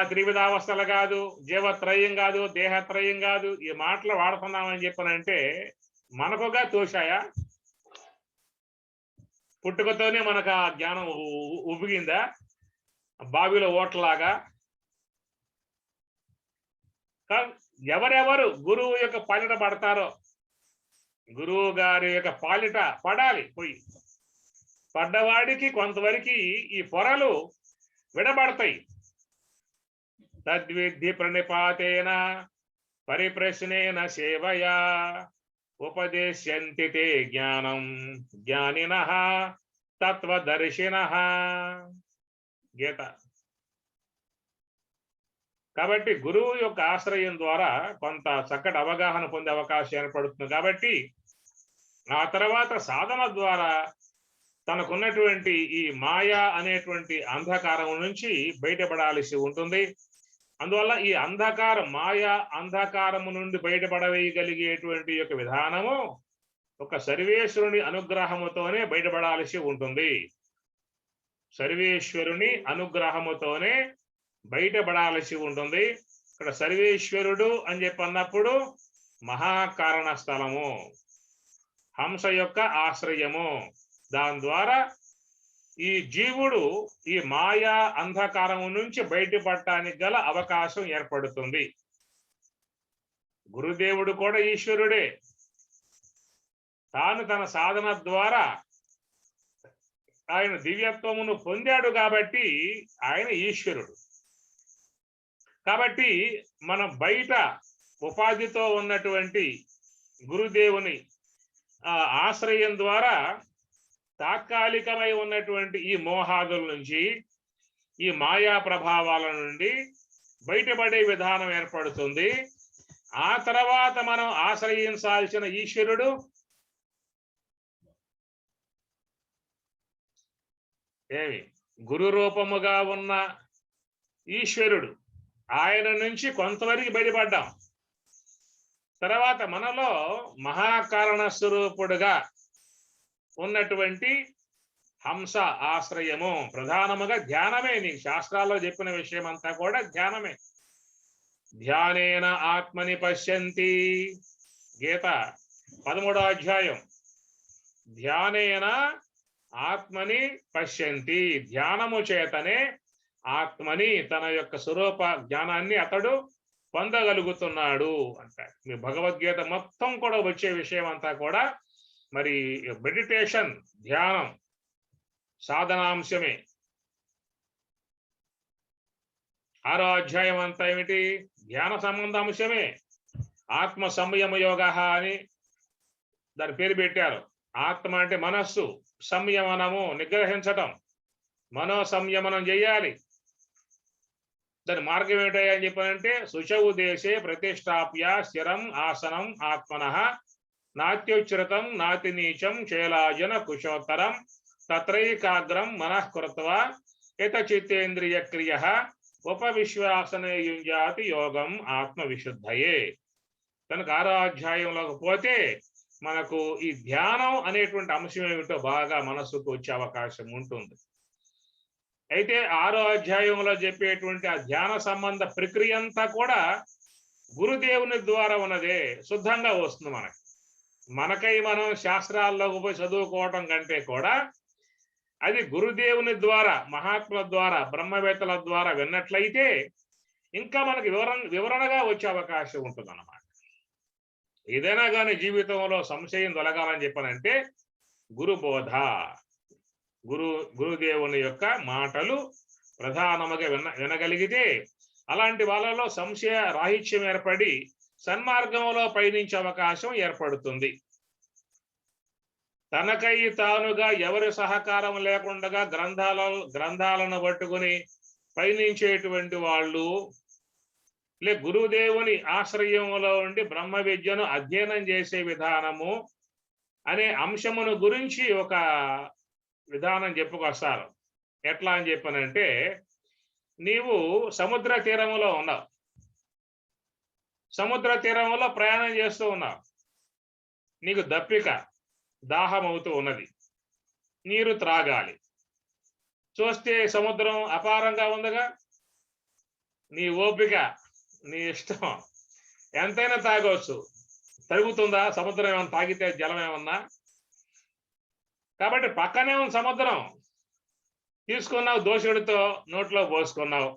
త్రివిధావస్థలు కాదు, జీవత్రయం కాదు, దేహత్రయం కాదు, ఈ మాటలు వాడుతున్నామని చెప్పనంటే మనకుగా తోశాయా? పుట్టుకతోనే మనకు ఆ జ్ఞానం ఉబిగిందా? బావిలో ఓట్లాగా? ఎవరెవరు గురువు యొక్క పాలిట పడతారో, గురువు గారి యొక్క పాలిట పడాలి. పోయి పడ్డవాడికి కొంతవరకు ఈ పొరలు విడబడతాయి. తద్విద్ధి ప్రణిపాతేన పరిప్రశ్నేన సేవయా ఉపదేశ్యంతి తే జ్ఞానం జ్ఞానినః తత్వదర్శినః. గీత. కాబట్టి గురువు యొక్క ఆశ్రయం ద్వారా కొంత చక్కటి అవగాహన పొందే అవకాశం ఏర్పడుతుంది. కాబట్టి ఆ తర్వాత సాధన ద్వారా తనకున్నటువంటి ఈ మాయా అనేటువంటి అంధకారం నుంచి బయటపడాల్సి ఉంటుంది. అందువల్ల ఈ అంధకారం, మాయా అంధకారము నుండి బయటపడవేయగలిగేటువంటి యొక్క విధానము ఒక సర్వేశ్వరుని అనుగ్రహముతోనే బయటపడాల్సి ఉంటుంది. సర్వేశ్వరుని అనుగ్రహముతోనే బయటపడాల్సి ఉంటుంది. ఇక్కడ సర్వేశ్వరుడు అని చెప్పి అన్నప్పుడు మహాకారణ స్థలము, హంస యొక్క ఆశ్రయము. దాని ద్వారా ఈ జీవుడు ఈ మాయా అంధకారము నుంచి బయటపడటానికి గల అవకాశం ఏర్పడుతుంది. గురుదేవుడు కూడా ఈశ్వరుడే. తాను తన సాధన ద్వారా ఆయన దివ్యత్వమును పొందాడు కాబట్టి ఆయన ఈశ్వరుడు. కాబట్టి మనం బయట ఉపాధితో ఉన్నటువంటి గురుదేవుని ఆశ్రయం ద్వారా తాత్కాలికమై ఉన్నటువంటి ఈ మోహాదుల నుంచి, ఈ మాయా ప్రభావాల నుండి బయటపడే విధానం ఏర్పడుతుంది. ఆ తర్వాత మనం ఆశ్రయించాల్సిన ఈశ్వరుడు గురు రూపముగా ఉన్న ఈశ్వరుడు, ఆయన నుంచి కొంతవరకు బయటపడ్డాం. తర్వాత మనలో మహాకారణ స్వరూపుడుగా ఉన్నటువంటి హంస ఆశ్రయము, ప్రధానముగా ధ్యానమే. నీకు శాస్త్రాల్లో చెప్పిన విషయం అంతా కూడా ధ్యానమే. ధ్యానేన ఆత్మని పశ్యంతి. గీత 13వ అధ్యాయం. ధ్యానేన ఆత్మని పశ్యంతి. ధ్యానము చేతనే ఆత్మని, తన యొక్క స్వరూప జ్ఞానాన్ని అతడు పొందగలుగుతున్నాడు అంటారు. మీ భగవద్గీత మొత్తం కూడా వచ్చే విషయం అంతా కూడా మరి మెడిటేషన్, ధ్యానం సాధనాంశమే. 6వ అధ్యాయం అంతా ఏమిటి? ధ్యాన సంబంధ అంశమే. ఆత్మ సంయమ యోగ అని దాని పేరు పెట్టారు. ఆత్మ అంటే మనస్సు, సంయమనము నిగ్రహించటం, మనో సంయమనం చేయాలి. దాని మార్గం ఏమిటాయని చెప్పాలంటే శుచౌ దేశే ప్రతిష్టాప్య స్థిరం ఆసనం ఆత్మనః నాత్యుచ్ఛ్రితం నాతి నీచం శైలాజన కుశోత్తరం తత్రైకాగ్రం మనః కృత్వా యతచిత్తేంద్రియ క్రియః ఉపవిశ్వాసనే యుంజాతి యోగం ఆత్మ విశుద్ధయే. కనుక 6వ అధ్యాయంలోకి పోతే మనకు ఈ ధ్యానం అనేటువంటి అంశం ఏమిటో బాగా మనసుకు వచ్చే అవకాశం ఉంటుంది. అయితే 6వ అధ్యాయంలో చెప్పేటువంటి ఆ ధ్యాన సంబంధ ప్రక్రియ అంతా కూడా గురుదేవుని ద్వారా ఉన్నదే, శుద్ధంగా వస్తుంది. మనకై మనం శాస్త్రాల్లోకి పోయి చదువుకోవటం కంటే కూడా అది గురుదేవుని ద్వారా, మహాత్ముల ద్వారా, బ్రహ్మవేత్తల ద్వారా విన్నట్లయితే ఇంకా మనకి వివరణగా వచ్చే అవకాశం ఉంటుంది అన్నమాట. ఏదైనా కానీ జీవితంలో సంశయం తొలగాలని చెప్పనంటే గురుబోధ, గురుదేవుని యొక్క మాటలు ప్రధానముగా వినగలిగితే అలాంటి వాళ్ళలో సంశయ రాహిత్యం ఏర్పడి సన్మార్గంలో పయనించే అవకాశం ఏర్పడుతుంది. తనకై తానుగా ఎవరి సహకారం లేకుండా గ్రంథాలను పట్టుకుని పయనించేటువంటి వాళ్ళు, గురుదేవుని ఆశ్రయంలో ఉండి బ్రహ్మ విద్యను అధ్యయనం చేసే విధానము అనే అంశమును గురించి ఒక విధానం చెప్పుకొస్తారు. ఎట్లా అని చెప్పనంటే, నీవు సముద్ర తీరములో ఉన్నావు, సముద్ర తీరంలో ప్రయాణం చేస్తూ ఉన్నావు, నీకు దప్పిక, దాహం అవుతూ ఉన్నది. నీరు త్రాగాలి. చూస్తే సముద్రం అపారంగా ఉందిగా, నీ ఓపిక, నీ ఇష్టం, ఎంతైనా తాగవచ్చు. తరుగుతుందా సముద్రం? ఏమన్నా తాగితే జలం ఏమన్నా? కాబట్టి పక్కనే ఉంది సముద్రం, తీసుకున్నావు, దోషుడితో నోట్లో పోసుకున్నావు,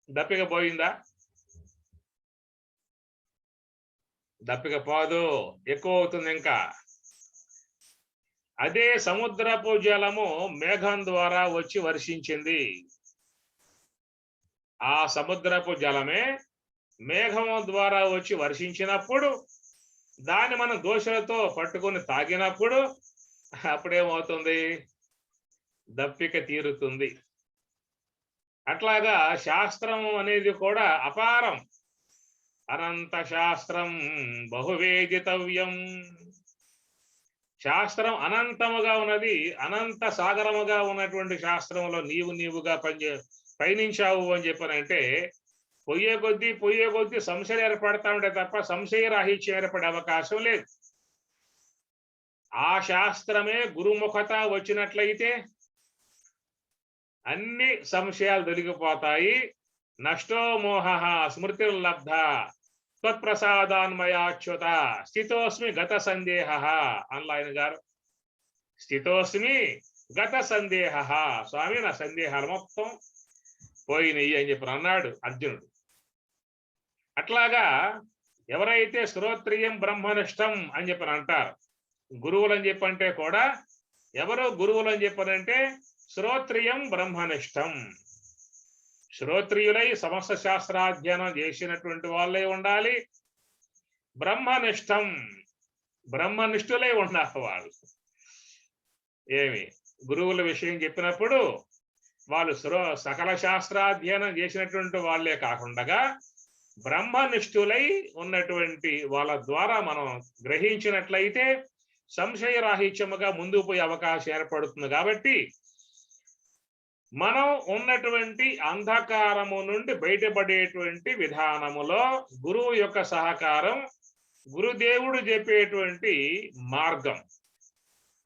దప్పిక పోయిందా? దప్పిక పోదు, ఎక్కువ అవుతుంది ఇంకా. అదే సముద్రపు జలము మేఘం ద్వారా వచ్చి వర్షించింది. ఆ సముద్రపు జలమే మేఘం ద్వారా వచ్చి వర్షించినప్పుడు దాన్ని మనం దోషులతో పట్టుకొని తాగినప్పుడు అప్పుడేమవుతుంది? దప్పిక తీరుతుంది. అట్లాగా శాస్త్రం అనేది కూడా అపారం. అనంత శాస్త్రం బహువేదితవ్యం. శాస్త్రం అనంతముగా ఉన్నది. అనంత సాగరముగా ఉన్నటువంటి శాస్త్రంలో నీవుగా పయనించావు అని చెప్పనంటే పొయ్యే కొద్దీ సంశయం ఏర్పడతా ఉంటే తప్ప సంశయ రాహిత్యం ఏర్పడే అవకాశం లేదు. ఆ శాస్త్రమే గురుముఖత వచ్చినట్లయితే అన్ని సంశయాలు దొరికిపోతాయి. నష్టో మోహ స్మృతిర్లబ్ధ త్వత్ప్రసాదాన్మయాచ్యుత స్థితోస్మి గత సందేహ అన్న ఆయన గారు. స్థితోస్మి గత సందేహ, స్వామి నా సందేహాలు మొత్తం పోయినాయి అని చెప్పి అన్నాడు అర్జునుడు. అట్లాగా ఎవరైతే శ్రోత్రియం బ్రహ్మనిష్టం అని చెప్పని అంటారు, గురువులు అని చెప్పంటే కూడా ఎవరు గురువులు అని చెప్పనంటే శ్రోత్రియం బ్రహ్మనిష్టం. శ్రోత్రియులై సమస్త శాస్త్రాధ్యయనం చేసినటువంటి వాళ్ళే ఉండాలి. బ్రహ్మనిష్టం, బ్రహ్మనిష్ఠులై ఉండాలి వాళ్ళు. ఏమి గురువుల విషయం చెప్పినప్పుడు వాళ్ళు సకల శాస్త్రాధ్యయనం చేసినటువంటి వాళ్ళే కాకుండా బ్రహ్మనిష్ఠులై ఉన్నటువంటి వాళ్ళ ద్వారా మనం గ్రహించినట్లయితే సంశయ రాహిత్యముగా ముందుకు పోయే అవకాశం ఏర్పడుతుంది. కాబట్టి మనం ఉన్నటువంటి అంధకారము నుండి బయటపడేటువంటి విధానములో గురువు యొక్క సహకారం, గురుదేవుడు చెప్పేటువంటి మార్గం,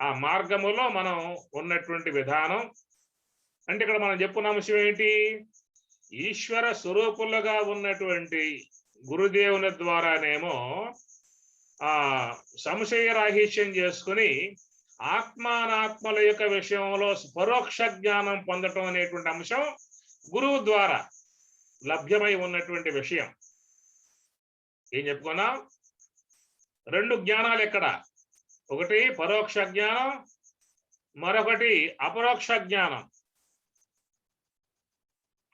ఆ మార్గములో మనం ఉన్నటువంటి విధానం అంటే ఇక్కడ మనం చెప్పుకున్న అంశం ఏంటి? ఈశ్వర స్వరూపులుగా ఉన్నటువంటి గురుదేవుని ద్వారానేమో సంశయ రాహిత్యం చేసుకుని ఆత్మానాత్మల యొక్క విషయంలో పరోక్ష జ్ఞానం పొందటం అనేటువంటి అంశం గురువు ద్వారా లభ్యమై ఉన్నటువంటి విషయం. ఏం చెప్పుకున్నాం? రెండు జ్ఞానాలు ఎక్కడ? ఒకటి పరోక్ష జ్ఞానం, మరొకటి అపరోక్ష జ్ఞానం.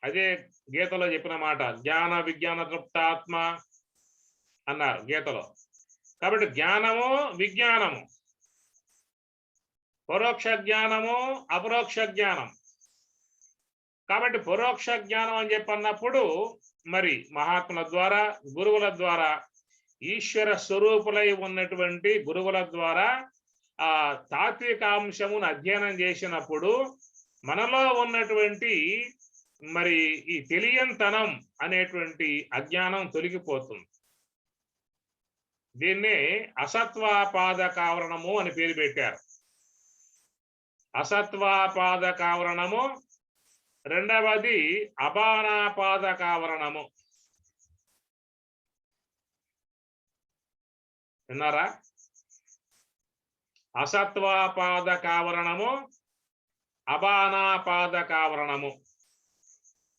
అదే గీతలో చెప్పిన మాట, జ్ఞాన విజ్ఞాన తృప్తాత్మ అన్నారు గీతలో. కాబట్టి జ్ఞానము విజ్ఞానము, పరోక్ష జ్ఞానము అపరోక్ష జ్ఞానం. కాబట్టి పరోక్ష జ్ఞానం అని చెప్పన్నప్పుడు మరి మహాత్ముల ద్వారా, గురువుల ద్వారా, ఈశ్వర స్వరూపులై ఉన్నటువంటి గురువుల ద్వారా ఆ తాత్వికాంశమును అధ్యయనం చేసినప్పుడు మనలో ఉన్నటువంటి మరి ఈ తెలియంతనం అనేటువంటి అజ్ఞానం తొలగిపోతుంది. దీన్నే అసత్వాపాదకావరణము అని పేరు పెట్టారు. అసత్వాపాదకావరణము, రెండవది అబానాపాదకావరణము. విన్నారా? అసత్వాపాదకావరణము, అబానాపాదకావరణము.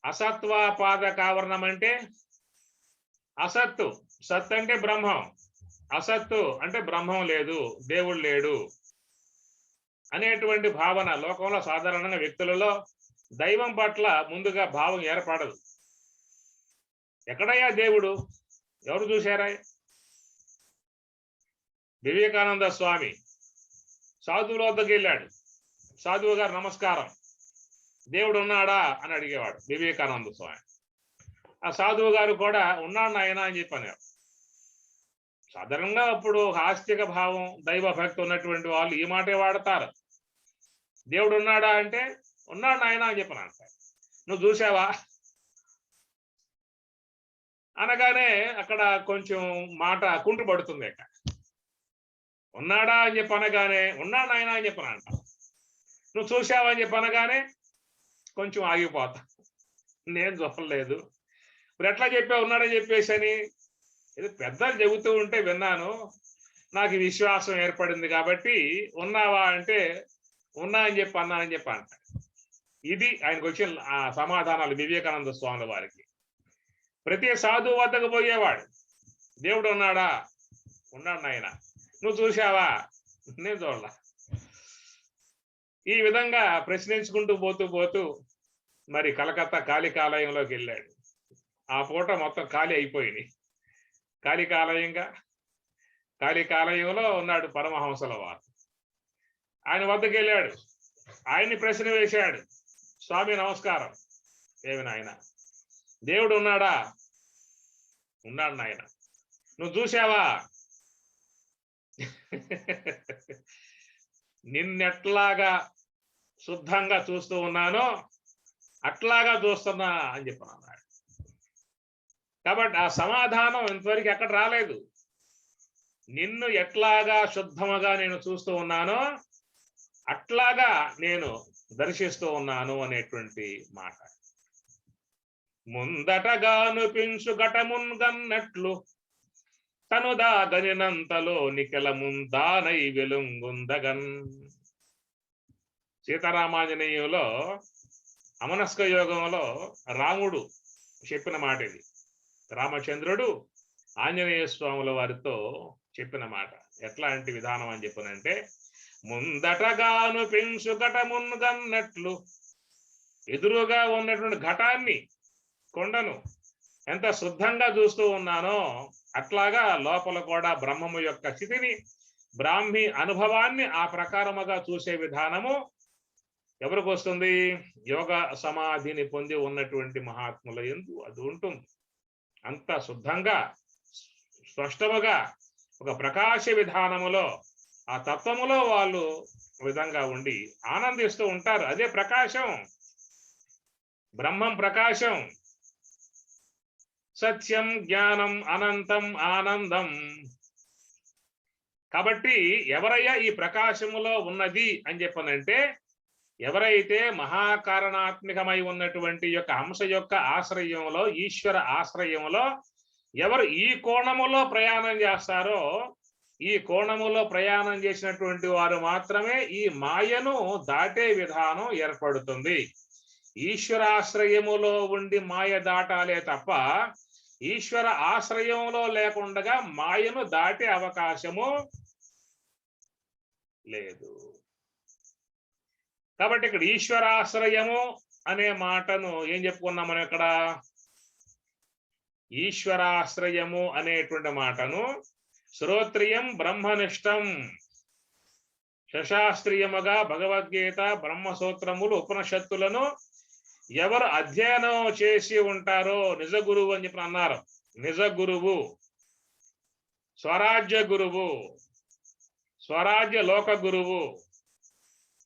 అసత్వాపాదకావరణం అంటే అసత్తు, సత్ అంటే బ్రహ్మం, అసత్తు అంటే బ్రహ్మం లేదు, దేవుడు లేడు అనేటువంటి భావన లోకంలో సాధారణంగా వ్యక్తులలో దైవం పట్ల ముందుగా భావం ఏర్పడదు. ఎక్కడయ్యా దేవుడు? ఎవరు చూశారా? వివేకానంద స్వామి సాధువుల వద్దకు వెళ్ళాడు. సాధువు గారు నమస్కారం, దేవుడు ఉన్నాడా అని అడిగేవాడు వివేకానంద స్వామి. ఆ సాధువు గారు కూడా ఉన్నాడు నాయన అని చెప్పారు. సాధారణంగా అప్పుడు ఆస్తిక భావం, దైవ భక్తి ఉన్నటువంటి వాళ్ళు ఈ మాటే వాడతారు. దేవుడు ఉన్నాడా అంటే ఉన్నాడు నాయన అని చెప్పను అంటారు. నువ్వు చూసావా అనగానే అక్కడ కొంచెం మాట కుంటు పడుతుంది. ఉన్నాడా అని చెప్పి అనగానే ఉన్నాడు నాయన అని చెప్పను అంటారు. నువ్వు చూసావని చెప్పి అనగానే కొంచెం ఆగిపోతా, నేను చూడలేదు. ఇప్పుడు ఎట్లా చెప్పావు ఉన్నాడని చెప్పేసి అని, ఇది పెద్దలు చెబుతూ ఉంటే విన్నాను, నాకు ఈ విశ్వాసం ఏర్పడింది కాబట్టి ఉన్నావా అంటే ఉన్నా అని చెప్పి అన్నానని చెప్పి అంట. ఇది ఆయనకు వచ్చిన ఆ సమాధానాలు వివేకానంద స్వామి వారికి. ప్రతి సాధువు వద్దకు పోయేవాడు, దేవుడు ఉన్నాడా? ఉన్నాడు నాయన. నువ్వు చూసావా? నేను చూడలా. ఈ విధంగా ప్రశ్నించుకుంటూ పోతూ మరి కలకత్తా కాళికాలయంలోకి వెళ్ళాడు. ఆ పూట మొత్తం ఖాళీ అయిపోయింది. కాళికాలయంలో ఉన్నాడు పరమహంసల వారు. ఆయన వద్దకు వెళ్ళాడు, ఆయన్ని ప్రశ్న వేశాడు, స్వామి నమస్కారం. ఏమి నాయన, దేవుడు ఉన్నాడా? ఉన్నాడు నాయన. నువ్వు చూసావా? నిన్నెట్లాగా శుద్ధంగా చూస్తూ ఉన్నానో అట్లాగా చూస్తున్నా అని చెప్పి అన్నాడు. కాబట్టి ఆ సమాధానం ఇంతవరకు ఎక్కడ రాలేదు. నిన్ను ఎట్లాగా శుద్ధముగా నేను చూస్తూ ఉన్నానో అట్లాగా నేను దర్శిస్తూ ఉన్నాను అనేటువంటి మాట. ముందటగాను పించు ఘటమున్గన్నట్లు తను దాగనినంతలో నికెల ముందానై వెలుంగుందగన్. సీతారామాంజనేయులో అమనస్క యోగంలో రాముడు చెప్పిన మాట ఇది. రామచంద్రుడు ఆంజనేయ స్వాముల వారితో చెప్పిన మాట. ఎట్లాంటి విధానం అని చెప్పనంటే, ముందటగాను పెంచు ఘటమున్గన్నట్లు, ఎదురుగా ఉన్నటువంటి ఘటాన్ని, కొండను ఎంత శుద్ధంగా చూస్తూ ఉన్నానో అట్లాగా లోపల కూడా బ్రహ్మము యొక్క స్థితిని, బ్రాహ్మీ అనుభవాన్ని ఆ ప్రకారముగా చూసే విధానము ఎవరికి వస్తుంది? యోగ సమాధిని పొంది ఉన్నటువంటి మహాత్ముల యందు అది ఉంటుంది. అంత శుద్ధంగా స్పష్టముగా ఒక ప్రకాశ విధానములో ఆ తత్వములో వాళ్ళు విధంగా ఉండి ఆనందిస్తూ ఉంటారు. అదే ప్రకాశం, బ్రహ్మం ప్రకాశం. సత్యం, జ్ఞానం, అనంతం, ఆనందం. కాబట్టి ఎవరయ్యా ఈ ప్రకాశములో ఉన్నది అని చెప్పనంటే, ఎవరైతే మహాకారణాత్మకమై ఉన్నటువంటి యొక్క హంస యొక్క ఆశ్రయంలో, ఈశ్వర ఆశ్రయంలో ఎవరు ఈ కోణములో ప్రయాణం చేస్తారో, ఈ కోణములో ప్రయాణం చేసినటువంటి వారు మాత్రమే ఈ మాయను దాటే విధానం ఏర్పడుతుంది. ఈశ్వరాశ్రయములో ఉండి మాయ దాటాలే తప్ప ఈశ్వర ఆశ్రయంలో లేకుండా మాయను దాటే అవకాశము లేదు. కాబట్టి ఇక్కడ ఈశ్వరాశ్రయము అనే మాటను ఏం చెప్పుకున్నాం మనం? ఇక్కడ ఈశ్వరాశ్రయము అనేటువంటి మాటను శ్రోత్రియం బ్రహ్మనిష్టం, శశాస్త్రీయముగా భగవద్గీత, బ్రహ్మసూత్రములు, ఉపనిషత్తులను ఎవరు అధ్యయనం చేసి ఉంటారో నిజ గురువు అని చెప్పి అన్నారు. నిజ గురువు, స్వరాజ్య గురువు, స్వరాజ్య లోక గురువు.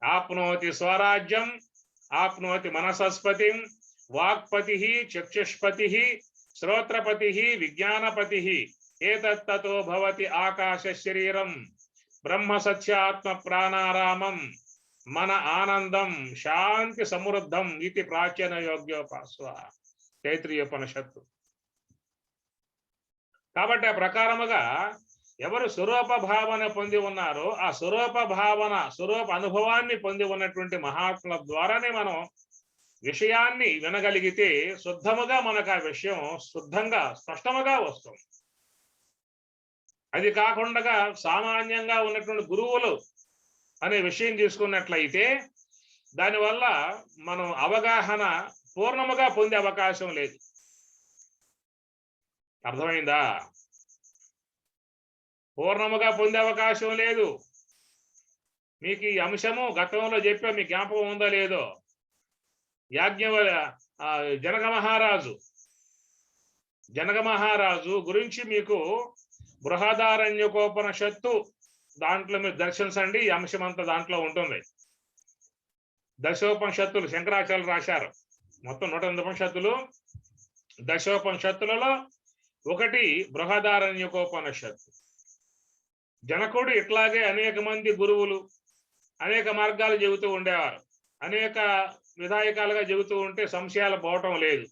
ఆప్నోతి స్వరాజ్యం ఆప్నోతి మనసస్పతిం వాక్పతి చక్షుష్పతి శ్రోత్రపతి విజ్ఞానపతి ఏతత్తతో భవతి ఆకాశ శరీరం బ్రహ్మ సత్యాత్మ ప్రాణారామం మన ఆనందం శాంతి సమృద్ధం ఇది ప్రాచీన యోగ్యోపాస్వ తైత్రీయోపనిషత్తు. కాబట్టి ఆ ప్రకారముగా ఎవరు స్వరూప భావన పొంది ఉన్నారో ఆ స్వరూప భావన, స్వరూప అనుభవాన్ని పొంది ఉన్నటువంటి మహాత్ముల ద్వారానే మనం విషయాన్ని వినగలిగితే శుద్ధముగా మనకు ఆ విషయం శుద్ధంగా స్పష్టముగా వస్తుంది. అది కాకుండా సామాన్యంగా ఉన్నటువంటి గురువులు అనే విషయం తీసుకున్నట్లయితే దానివల్ల మనం అవగాహన పూర్ణముగా పొందే అవకాశం లేదు. అర్థమైందా? పూర్ణముగా పొందే అవకాశం లేదు. మీకు ఈ అంశము గతంలో చెప్పా, మీ జ్ఞాపకం ఉందో లేదో. జనక మహారాజు గురించి మీకు బృహదారణ్యకోపనిషత్తు దాంట్లో మీరు దర్శించండి. ఈ అంశం అంతా దాంట్లో ఉంటుంది. దశోపనిషత్తులు శంకరాచార్యులు రాశారు. మొత్తం 108 ఉపనిషత్తులు. దశోపనిషత్తులలో ఒకటి బృహదారణ్యకోపనిషత్తు. జనకుడు ఇట్లాగే అనేక మంది గురువులు అనేక మార్గాలు చెబుతూ ఉండేవారు. అనేక విధాయకాలుగా చెబుతూ ఉంటే సంశయాలు పోవటం లేదు.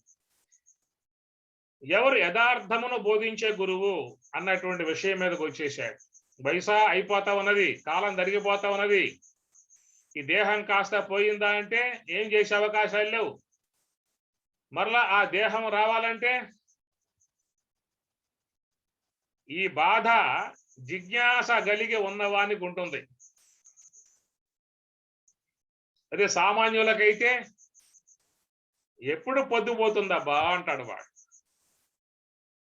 ఎవరు యథార్థమును బోధించే గురువు అన్నటువంటి విషయం మీదకి వచ్చేసాడు. వయసా అయిపోతా ఉన్నది, కాలం జరిగిపోతా ఉన్నది. ఈ దేహం కాస్త పోయిందా అంటే ఏం చేసే అవకాశాలు లేవు. మరలా ఆ దేహం రావాలంటే ఈ బాధ జిజ్ఞాస కలిగి ఉన్నవానికి ఉంటుంది. అదే సామాన్యులకైతే ఎప్పుడు పొద్దుపోతుందబ్బా అంటాడు వాడు.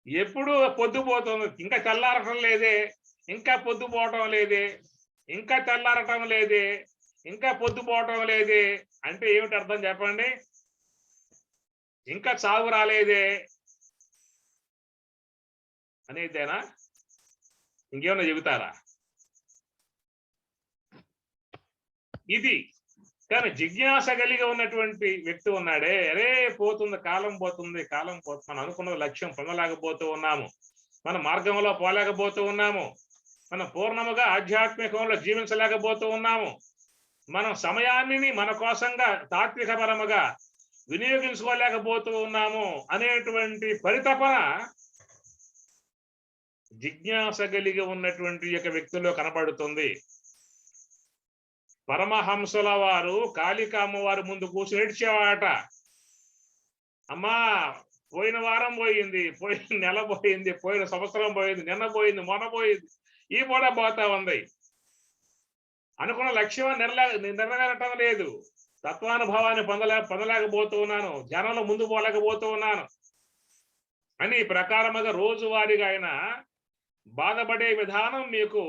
ఎప్పుడు పొద్దుపోతుంది, ఇంకా తెల్లారటం లేదే, ఇంకా పొద్దుపోవటం లేదే, ఇంకా తెల్లారటం లేదే, ఇంకా పొద్దుపోవటం లేదే అంటే ఏమిటి అర్థం చెప్పండి? ఇంకా చావు రాలేదే అనేదేనా? ఇంకేమన్నా చెబుతారా? ఇది కానీ జిజ్ఞాస కలిగి ఉన్నటువంటి వ్యక్తి ఉన్నాడే, అరే పోతుంది, కాలం పోతుంది, కాలం పోతుంది, మనం అనుకున్న లక్ష్యం పొందలేకపోతూ ఉన్నాము, మన మార్గంలో పోలేకపోతూ ఉన్నాము, మనం పూర్ణముగా ఆధ్యాత్మికంలో జీవించలేకపోతూ ఉన్నాము, మనం సమయాన్ని మన కోసంగా తాత్విక పరముగా వినియోగించుకోలేకపోతూ ఉన్నాము అనేటువంటి పరితపన జిజ్ఞాస కలిగి ఉన్నటువంటి యొక్క వ్యక్తిలో కనపడుతుంది. పరమహంసుల వారు కాళికా అమ్మవారి ముందు కూర్చుని ఏడ్చేవాట. అమ్మా పోయిన వారం పోయింది, పోయిన నెల పోయింది, పోయిన సంవత్సరం పోయింది, నిన్న పోయింది, మొన్న పోయింది, ఈ పూట పోతా ఉంది. అనుకున్న లక్ష్యం నెరవేరటం లేదు, తత్వానుభవాన్ని పొందలేకపోతూ ఉన్నాను, ధ్యానంలో ముందు పోలేకపోతూ ఉన్నాను అని ప్రకారముగా రోజువారీగా ఆయన బాధపడే విధానం మీకు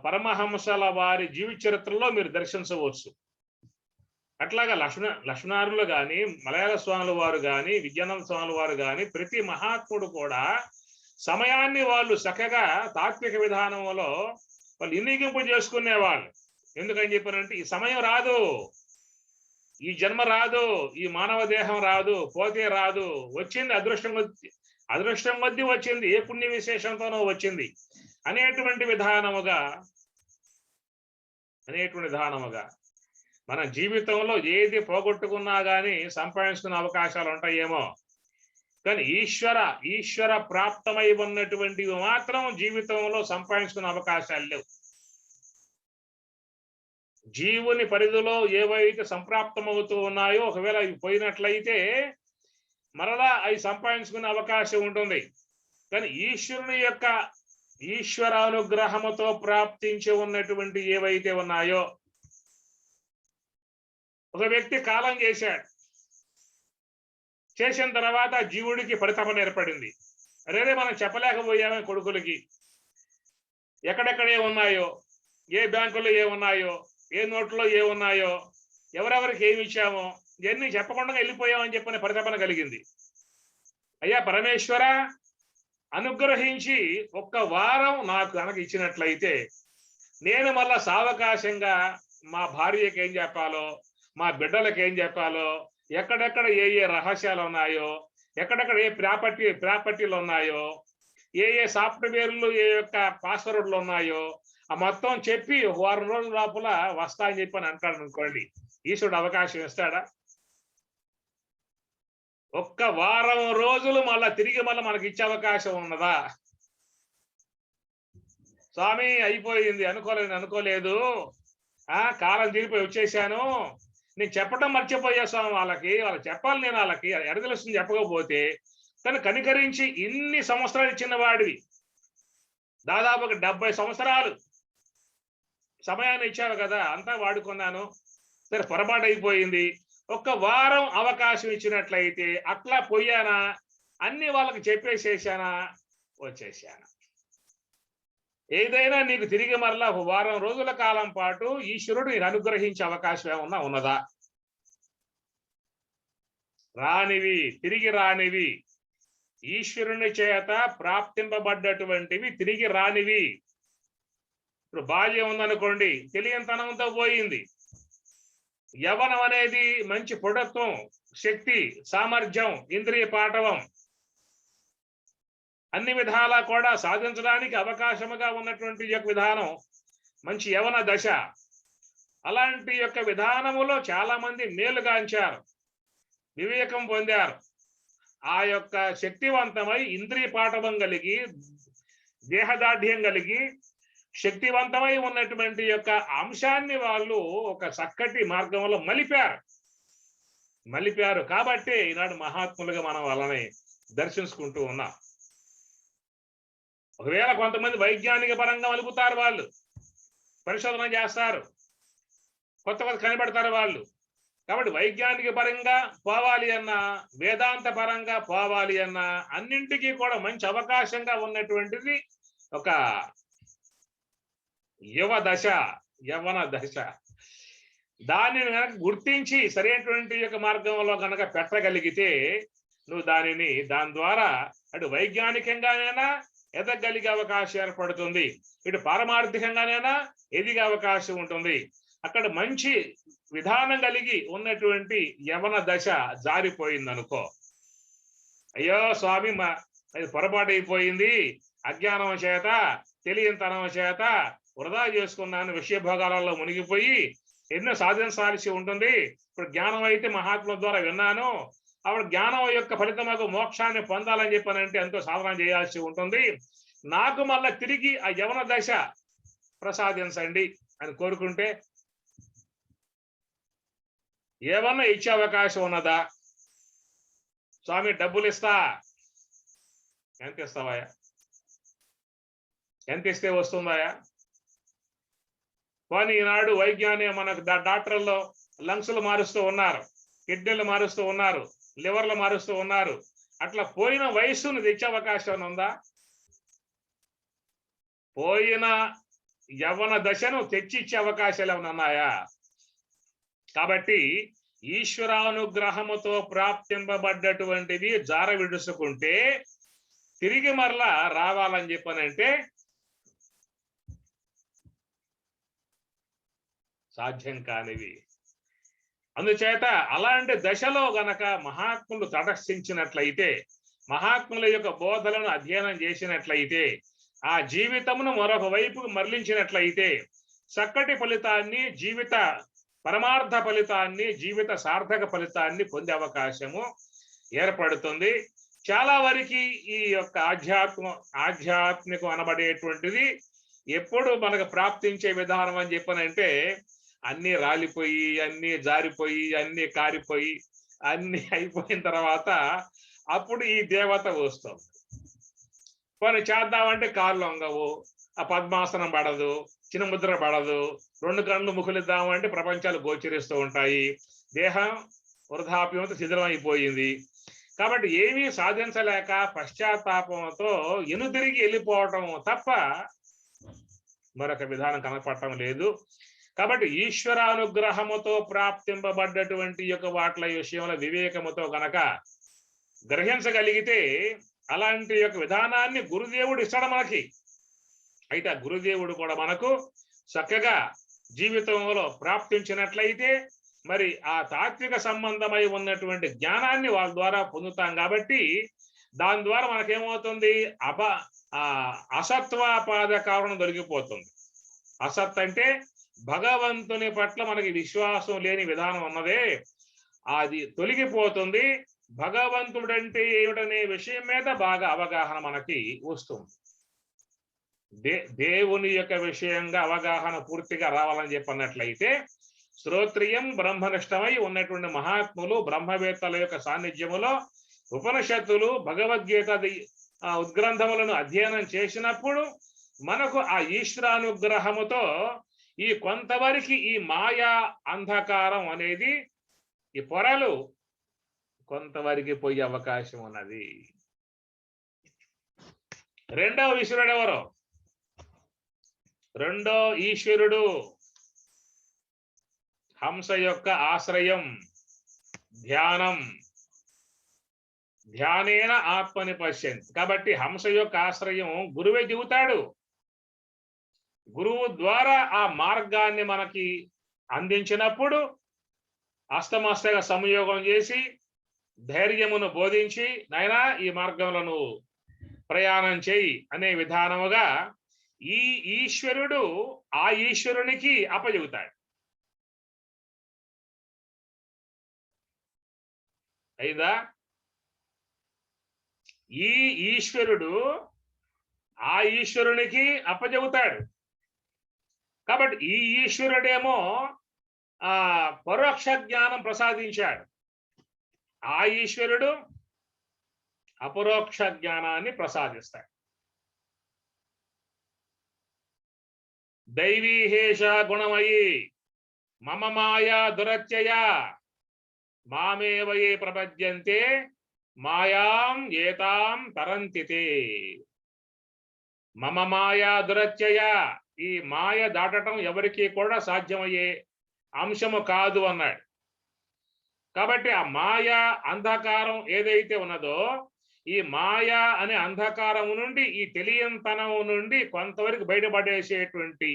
పరమహంసల వారి జీవిత చరిత్రలో మీరు దర్శించవచ్చు. అట్లాగా లక్ష్మణారులు కానీ, మలయాళ స్వాముల వారు కానీ, విద్యానంద స్వాముల వారు కానీ, ప్రతి మహాత్ముడు కూడా సమయాన్ని వాళ్ళు చక్కగా తాత్విక విధానంలో వాళ్ళు వినియోగింపు చేసుకునేవాళ్ళు. ఎందుకని చెప్పారంటే ఈ సమయం రాదు, ఈ జన్మ రాదు, ఈ మానవ దేహం రాదు, పోతే రాదు, వచ్చింది అదృష్టం కొద్దీ వచ్చింది, ఏ పుణ్య విశేషంతోనో వచ్చింది అనేటువంటి విధానముగా మన జీవితంలో ఏది పోగొట్టుకున్నా గానీ సంపాదించుకునే అవకాశాలు ఉంటాయేమో, కానీ ఈశ్వర ప్రాప్తమై ఉన్నటువంటివి మాత్రం జీవితంలో సంపాదించుకునే అవకాశాలు లేవు. జీవుని పరిధిలో ఏవైతే సంప్రాప్తమవుతూ ఉన్నాయో ఒకవేళ అవి పోయినట్లయితే మరలా అవి సంపాదించుకునే అవకాశం ఉంటుంది. కానీ ఈశ్వరుని యొక్క ఈశ్వరానుగ్రహముతో ప్రాప్తించి ఉన్నటువంటి ఏవైతే ఉన్నాయో, ఒక వ్యక్తి కాలం చేసిన తర్వాత జీవుడికి పరితపన ఏర్పడింది. అరేరే మనం చెప్పలేకపోయామే కొడుకులకి, ఎక్కడెక్కడ ఉన్నాయో, ఏ బ్యాంకులో ఏమున్నాయో, ఏ నోట్లో ఏమున్నాయో, ఎవరెవరికి ఏమి ఇచ్చామో ఇవన్నీ చెప్పకుండా వెళ్ళిపోయామని చెప్పిన పరితపన కలిగింది. అయ్యా పరమేశ్వర అనుగ్రహించి ఒక్క వారం నాకు కనుక ఇచ్చినట్లయితే నేను మళ్ళా సావకాశంగా మా భార్యకి ఏం చెప్పాలో, మా బిడ్డలకి ఏం చెప్పాలో, ఎక్కడెక్కడ ఏ ఏ రహస్యాలు ఉన్నాయో, ఎక్కడెక్కడ ఏ ప్రాపర్టీలు ఉన్నాయో, ఏ ఏ సాఫ్ట్వేర్లు ఏ యొక్క పాస్వర్డ్లు ఉన్నాయో ఆ మొత్తం చెప్పి ఒక వారం రోజుల లోపల వస్తా అని చెప్పి అంటాడు అనుకోండి, ఈశ్వరుడు అవకాశం ఇస్తాడా? ఒక్క వారం రోజులు మళ్ళా తిరిగి మనకి ఇచ్చే అవకాశం ఉన్నదా? స్వామి అయిపోయింది, అనుకోలేదు, కాలం తీరిపోయి వచ్చేసాను, నేను చెప్పడం మర్చిపోయా స్వామి, వాళ్ళకి చెప్పాలి, నేను వాళ్ళకి ఎడతెలుస్తుంది చెప్పకపోతే. తను కనికరించి ఇన్ని సంవత్సరాలు ఇచ్చిన వాడివి, దాదాపు 70 సంవత్సరాలు సమయాన్ని ఇచ్చావు కదా, అంతా వాడుకున్నాను, సరే పొరపాటు అయిపోయింది, ఒక్క వారం అవకాశం ఇచ్చినట్లయితే అట్లా పోయానా, అన్ని వాళ్ళకి చెప్పేసేసానా, వచ్చేసానా? ఏదైనా నీకు తిరిగి మరలా ఒక వారం రోజుల కాలం పాటు ఈశ్వరుడు నీకు అనుగ్రహించే అవకాశం ఏమన్నా ఉన్నదా? తిరిగి రానివి, ఈశ్వరుని చేత ప్రాప్తింపబడ్డటువంటివి తిరిగి రానివి. ఇప్పుడు బాల్యం ఉందనుకోండి, తెలియనితనంతో పోయింది. యవనం అనేది మంచి పుడత్వం, శక్తి, సామర్థ్యం, ఇంద్రియ పాటవం అన్ని విధాలా కూడా సాధించడానికి అవకాశముగా ఉన్నటువంటి యొక్క విధానం మంచి యవన దశ. అలాంటి యొక్క విధానములో చాలా మంది మేలుగాంచారు, వివేకం పొందారు. ఆ యొక్క శక్తివంతమై ఇంద్రియ పాఠవం కలిగి దేహదాఢ్యం కలిగి శక్తివంతమై ఉన్నటువంటి యొక్క అంశాన్ని వాళ్ళు ఒక చక్కటి మార్గంలో మలిపారు కాబట్టి ఈనాడు మహాత్ములుగా మనం వాళ్ళని దర్శించుకుంటూ ఉన్నాం. ఒకవేళ కొంతమంది వైజ్ఞానిక పరంగా మలుపుతారు, వాళ్ళు పరిశోధన చేస్తారు, కొత్త కనిపెడతారు వాళ్ళు. కాబట్టి వైజ్ఞానిక పరంగా పోవాలి అన్నా, వేదాంత పరంగా పోవాలి అన్నా అన్నింటికీ కూడా మంచి అవకాశంగా ఉన్నటువంటిది ఒక యవ్వన దశ. దానిని కనుక గుర్తించి సరైనటువంటి యొక్క మార్గంలో కనుక పెట్టగలిగితే నువ్వు దాని ద్వారా అటు వైజ్ఞానికంగానైనా ఎదగలిగే అవకాశం ఏర్పడుతుంది, ఇటు పారమార్థికంగానైనా ఎదిగే అవకాశం ఉంటుంది. అక్కడ మంచి విధానం కలిగి ఉన్నటువంటి యవన దశ జారిపోయిందనుకో, అయ్యో స్వామి అది పొరపాటు అయిపోయింది, అజ్ఞానం చేత తెలియనితనం చేత వృధా చేసుకున్నాను, విషయభోగాలలో మునిగిపోయి ఎన్నో సాధించాల్సి ఉంటుంది. ఇప్పుడు జ్ఞానం అయితే మహాత్ముల ద్వారా విన్నాను, అప్పుడు జ్ఞానం యొక్క ఫలితమగు మోక్షాన్ని పొందాలని చెప్పానంటే ఎంతో సాధన చేయాల్సి ఉంటుంది. నాకు మళ్ళా తిరిగి ఆ యవన దశ ప్రసాదించండి అని కోరుకుంటే ఏమన్నా ఇచ్చే అవకాశం ఉన్నదా? స్వామి డబ్బులు ఇస్తా, ఎంత ఇస్తావాయా? ఎంత ఇస్తే వస్తుందాయా? కానీ ఈనాడు వైజ్ఞానిక మనకు డాక్టర్లో లంగ్స్లు మారుస్తూ ఉన్నారు, కిడ్నీలు మారుస్తూ ఉన్నారు, లివర్లు మారుస్తూ ఉన్నారు. అట్లా పోయిన వయస్సును తెచ్చే అవకాశం ఉందా? పోయిన యవ్వన దశను తెచ్చిచ్చే అవకాశాలు ఏమైనా ఉన్నాయా? కాబట్టి ఈశ్వరానుగ్రహముతో ప్రాప్తింపబడ్డటువంటివి జార విడుచుకుంటే తిరిగి మరలా రావాలని చెప్పనంటే సాధ్యం కానివి. అందుచేత అలాంటి దశలో గనక మహాత్ములు తటస్థించినట్లయితే, మహాత్ముల యొక్క బోధలను అధ్యయనం చేసినట్లయితే, ఆ జీవితమును మరొక వైపుకు మరలించినట్లయితే చక్కటి ఫలితాన్ని, జీవిత పరమార్థ ఫలితాన్ని, జీవిత సార్థక ఫలితాన్ని పొందే అవకాశము ఏర్పడుతుంది. చాలా వరకు ఈ యొక్క ఆధ్యాత్మికం అనబడేటువంటిది ఎప్పుడు మనకు ప్రాప్తించే విధానం అని చెప్పనంటే అన్నీ రాలిపోయి, అన్నీ జారిపోయి, అన్నీ కారిపోయి, అన్నీ అయిపోయిన తర్వాత అప్పుడు ఈ దేవత వస్తుంది. కొన్ని చేద్దామంటే కాళ్ళు లొంగవు, ఆ పద్మాసనం పడదు, చిన్న ముద్ర పడదు, 2 కళ్ళు ముఖులిద్దామంటే ప్రపంచాలు గోచరిస్తూ ఉంటాయి, దేహం వృద్ధాప్యంతో శిథిలం అయిపోయింది. కాబట్టి ఏమీ సాధించలేక పశ్చాత్తాపంతో ఎనుదిరిగి వెళ్ళిపోవటం తప్ప మరొక విధానం కనపడటం లేదు. కాబట్టి ఈశ్వరానుగ్రహముతో ప్రాప్తింపబడ్డటువంటి యొక్క వాట్ల విషయంలో వివేకముతో గనక గ్రహించగలిగితే అలాంటి యొక్క విధానాన్ని గురుదేవుడు ఇస్తాడు మనకి. అయితే ఆ గురుదేవుడు కూడా మనకు చక్కగా జీవితంలో ప్రాప్తించినట్లయితే మరి ఆ తాత్విక సంబంధమై ఉన్నటువంటి జ్ఞానాన్ని వాళ్ళ ద్వారా పొందుతాం. కాబట్టి దాని ద్వారా మనకేమవుతుంది, అసత్వాపాద కారణం దొరికిపోతుంది. అసత్ అంటే భగవంతుని పట్ల మనకి విశ్వాసం లేని విధానం ఉన్నదే, అది తొలగిపోతుంది. భగవంతుడు అంటే ఏమిటనే విషయం మీద బాగా అవగాహన మనకి వస్తుంది. దేవుని యొక్క విషయంగా అవగాహన పూర్తిగా రావాలని చెప్పన్నట్లయితే శ్రోత్రియం బ్రహ్మనిష్టమై ఉన్నటువంటి మహాత్ములు, బ్రహ్మవేత్తల యొక్క సాన్నిధ్యములో ఉపనిషత్తులు, భగవద్గీత ఉద్గ్రంథములను అధ్యయనం చేసినప్పుడు మనకు ఆ ఈశ్వరానుగ్రహముతో ఈ కొంతవరకు ఈ మాయా అంధకారం అనేది, ఈ పొరలు కొంతవరకు పోయే అవకాశం ఉన్నది. రెండవ ఈశ్వరుడు ఎవరు? రెండో ఈశ్వరుడు హంస యొక్క ఆశ్రయం ధ్యానం. ధ్యానేన ఆత్మని పశ్యంతి. కాబట్టి హంస యొక్క ఆశ్రయం గురువే దిగుతాడు. గురువు ద్వారా ఆ మార్గాన్ని మనకి అందించినప్పుడు అస్తమస్తగా సంయోగం చేసి ధైర్యమును బోధించి, నాయనా ఈ మార్గంలో నువ్వు ప్రయాణం చేయి అనే విధానముగా ఈ ఈశ్వరుడు ఆ ఈశ్వరునికి అప్పచెబుతాడు. అయిందా? ఈ ఈశ్వరుడు ఆ ఈశ్వరునికి అప్పచెబుతాడు. కాబట్టి ఈ ఈశ్వరుడేమో పరోక్ష జ్ఞానం ప్రసాదించాడు, ఆ ఈశ్వరుడు అపరోక్ష జ్ఞానాన్ని ప్రసాదిస్తాడు. దైవీహేష గుణమయి మమ మాయా దురత్యయ మామేవయే ప్రపద్యంతే మాయాం ఏతాం తరంతితే. మమ మాయా దురత్యయ, ఈ మాయ దాటడం ఎవరికి కూడా సాధ్యమయ్యే అంశము కాదు అన్నాడు. కాబట్టి ఆ మాయ అంధకారం ఏదైతే ఉన్నదో, ఈ మాయ అనే అంధకారం నుండి, ఈ తెలియంతనం నుండి కొంతవరకు బయటపడేసేటువంటి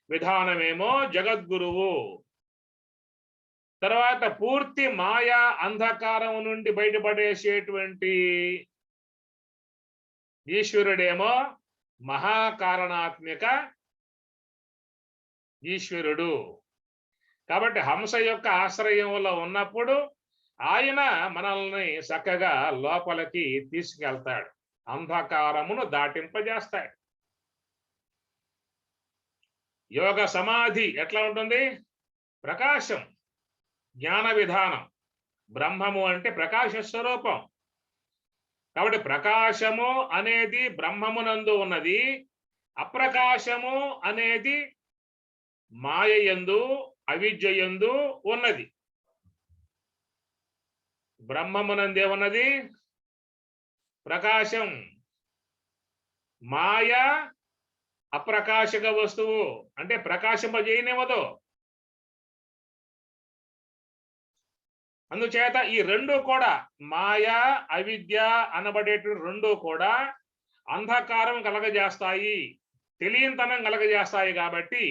విధానమేమో జగద్గురువు. తర్వాత పూర్తి మాయా అంధకారం నుండి బయటపడేసేటువంటి ఈశ్వరుడేమో మహాకారణాత్మిక ఈశ్వరుడు. కాబట్టి హంస యొక్క ఆశ్రయంలో ఉన్నప్పుడు ఆయన మనల్ని చక్కగా లోపలికి తీసుకెళ్తాడు, అంధకారమును దాటింపజేస్తాడు. యోగ సమాధి ఎట్లా ఉంటుంది? ప్రకాశం, జ్ఞాన విధానం. బ్రహ్మము అంటే ప్రకాశ స్వరూపం. కాబట్టి ప్రకాశము అనేది బ్రహ్మమునందు ఉన్నది, అప్రకాశము అనేది మాయయందు అవిద్యయందు ఉన్నది. బ్రహ్మమునందే ఉన్నది ప్రకాశం, మాయ అప్రకాశక వస్తువు, అంటే ప్రకాశింపజేయనివ్వదు. అందుచేత ఈ రెండు కూడా, మాయ అవిద్య అనబడేటువంటి రెండు కూడా అంధకారం కలగజేస్తాయి, తెలియంతనం కలగజేస్తాయి. కాబట్టి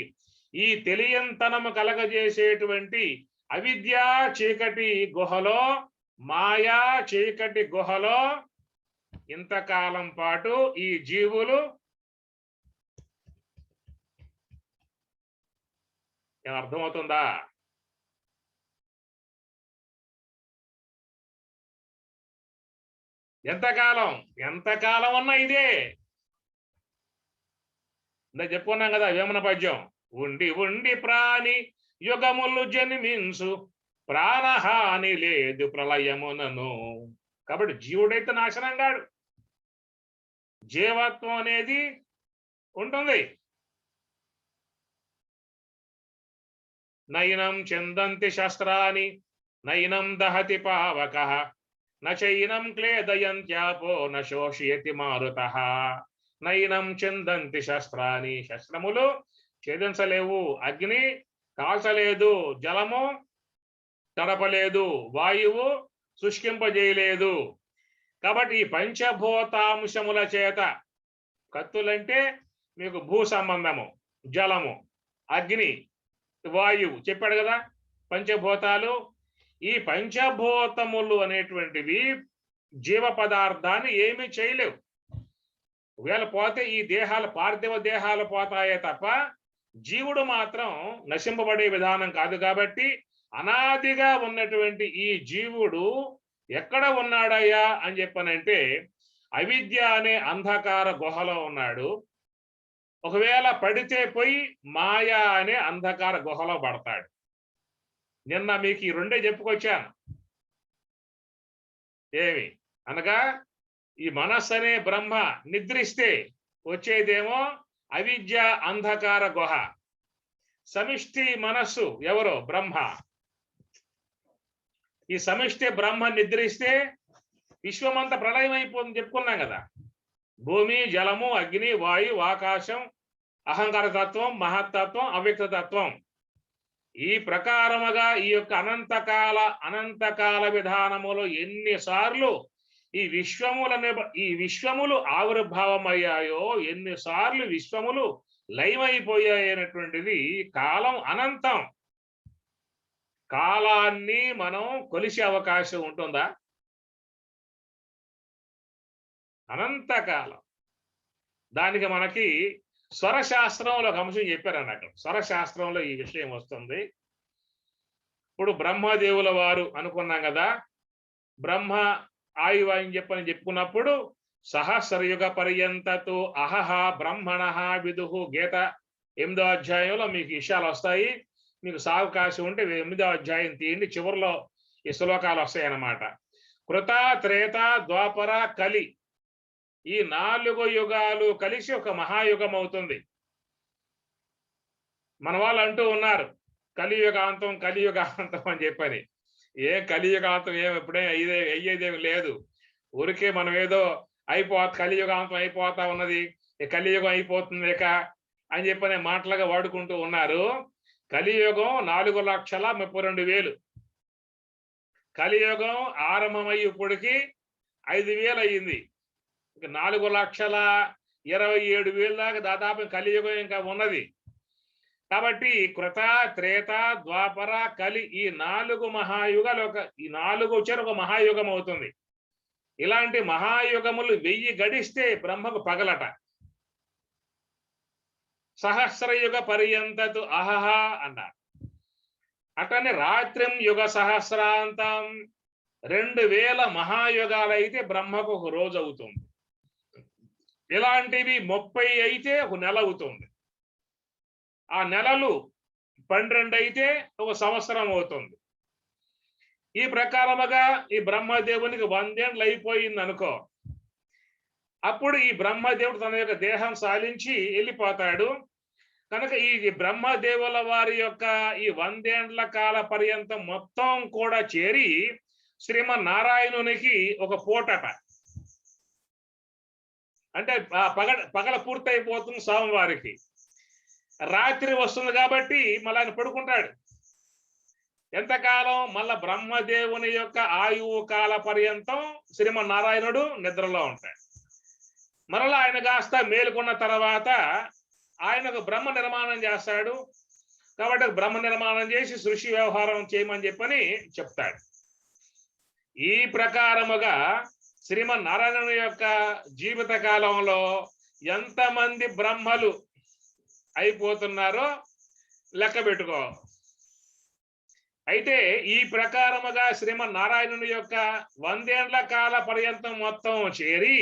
ఈ తెలియంతనం కలగజేసేటువంటి అవిద్య చీకటి గుహలో, మాయా చీకటి గుహలో ఇంతకాలం పాటు ఈ జీవులు అర్థమవుతుందా? ఎంతకాలం అన్నా ఇదే. ఇందాక చెప్పుకున్నాం కదా వేమన పద్యం, ఉండి ఉండి ప్రాణి యుగములు జన్మించు ప్రాణహాని లేదు ప్రళయమునను. కాబట్టి జీవుడైతే నాశనం కాడు, జీవత్వం అనేది ఉంటుంది. నైనం చిందంతి శస్త్రాని నైనం దహతి పావకః నైనం క్లేదయంత్యాపో నశోషయతి మారుతః. నైనం చిందంతి శస్త్రాని, శస్త్రములు ఛేదించలేవు, అగ్ని కాల్చలేదు, జలము తడపలేదు, వాయువు శుష్కింపజేయలేదు. కాబట్టి ఈ పంచభూతాంశముల చేత, కత్తులంటే మీకు భూ సంబంధము, జలము, అగ్ని, వాయువు చెప్పాడు కదా పంచభూతాలు. ఈ పంచభూతములు అనేటువంటివి జీవ పదార్థాన్ని ఏమీ చేయలేవు. ఒకవేళ పోతే ఈ దేహాలు, పార్థివ దేహాలు పోతాయే తప్ప జీవుడు మాత్రం నశింపబడే విధానం కాదు. కాబట్టి అనాదిగా ఉన్నటువంటి ఈ జీవుడు ఎక్కడ ఉన్నాడయ్యా అని చెప్పనంటే అవిద్య అనే అంధకార గుహలో ఉన్నాడు. ఒకవేళ పడితే పోయి మాయా అనే అంధకార గుహలో పడతాడు. నిన్న మీకు ఈ రెండే చెప్పుకొచ్చాను. ఏమి అనగా ఈ మనస్సు అనే బ్రహ్మ నిద్రిస్తే వచ్చేదేమో అవిద్య అంధకార గుహ. సమిష్టి మనస్సు ఎవరో బ్రహ్మ. ఈ సమిష్టి బ్రహ్మ నిద్రిస్తే విశ్వమంతా ప్రళయం అయిపోతుంది చెప్పుకున్నాం కదా. భూమి, జలము, అగ్ని, వాయు, ఆకాశం, అహంకార తత్వం, మహత్తత్వం, అవ్యక్త తత్వం. ఈ ప్రకారముగా ఈ యొక్క అనంతకాల విధానములో ఎన్నిసార్లు ఈ విశ్వములు ఆవిర్భావమయ్యాయో, ఎన్నిసార్లు విశ్వములు లయమైపోయాయనేటువంటిది కాలం అనంతం. కాలాన్ని మనం కొలిసే అవకాశం ఉంటుందా? అనంతకాలం. దానికి మనకి స్వరశాస్త్రంలో ఒక అంశం చెప్పారు అన్నట్టు. స్వరశాస్త్రంలో ఈ విషయం వస్తుంది. ఇప్పుడు బ్రహ్మదేవుల వారు అనుకున్నాం కదా, బ్రహ్మ ఆయువు అని చెప్పుకున్నప్పుడు సహస్రయుగ పర్యంతతో అహహ బ్రహ్మణ విదుహు గీత 8వ అధ్యాయంలో మీకు విషయాలు వస్తాయి. మీకు సావకాశం ఉంటే 8వ అధ్యాయం తీయండి, చివరిలో ఈ శ్లోకాలు వస్తాయి అన్నమాట. కృత త్రేత ద్వాపర కలి ఈ 4 యుగాలు కలిసి ఒక మహాయుగం అవుతుంది. మన వాళ్ళు అంటూ ఉన్నారు కలియుగాంతం కలియుగాంతం అని చెప్పని. కలియుగాంతం ఎప్పుడే అయ్యేదేమి లేదు. ఊరికే మనం ఏదో కలియుగాంతం అయిపోతా ఉన్నది, కలియుగం అయిపోతుంది ఇక అని చెప్పనే మాటలుగా వాడుకుంటూ ఉన్నారు. కలియుగం 4,32,000. కలియుగం ఆరంభమై ఇప్పటికి 5,000 అయ్యింది. 4,27,000 దాకా దాదాపు కలియుగం ఇంకా ఉన్నది. కాబట్టి కృత త్రేత ద్వాపర కలి ఈ 4 మహాయుగాలు ఈ 4 వచ్చారు ఒక మహాయుగం అవుతుంది. ఇలాంటి మహాయుగములు 1000 గడిస్తే బ్రహ్మకు పగలట. సహస్రయుగ పర్యంతతు అహహ అన్నారు. అటని రాత్రిం యుగ సహస్రాంతం 2000 మహాయుగాలైతే బ్రహ్మకు ఒక రోజు అవుతుంది. ఇలాంటివి 30 అయితే ఒక నెల అవుతుంది. ఆ నెలలు 12 అయితే ఒక సంవత్సరం అవుతుంది. ఈ ప్రకారముగా ఈ బ్రహ్మదేవునికి 100 ఏళ్ళు అయిపోయింది అనుకో. అప్పుడు ఈ బ్రహ్మదేవుడు తన యొక్క దేహం సాలించి వెళ్ళిపోతాడు. కనుక ఈ బ్రహ్మదేవుల వారి యొక్క ఈ 100 ఏండ్ల కాల పర్యంతం మొత్తం కూడా చేరి శ్రీమన్నారాయణునికి ఒక పూటట, అంటే పగల పూర్తయిపోతుంది స్వామివారికి. రాత్రి వస్తుంది కాబట్టి మళ్ళీ ఆయన పడుకుంటాడు. ఎంతకాలం? మళ్ళా బ్రహ్మదేవుని యొక్క ఆయువు కాల పర్యంతం శ్రీమన్నారాయణుడు నిద్రలో ఉంటాడు. మరలా ఆయన కాస్త మేలుకున్న తర్వాత ఆయనకు బ్రహ్మ నిర్మాణం చేస్తాడు. కాబట్టి బ్రహ్మ నిర్మాణం చేసి సృష్టి వ్యవహారం చేయమని చెప్పని చెప్తాడు. ఈ ప్రకారముగా శ్రీమన్నారాయణుని యొక్క జీవిత కాలంలో ఎంతమంది బ్రహ్మలు అయిపోతున్నారో లెక్క పెట్టుకో. అయితే ఈ ప్రకారముగా శ్రీమన్నారాయణుని యొక్క 100 ఏండ్ల కాల పర్యంతం మొత్తం చేరి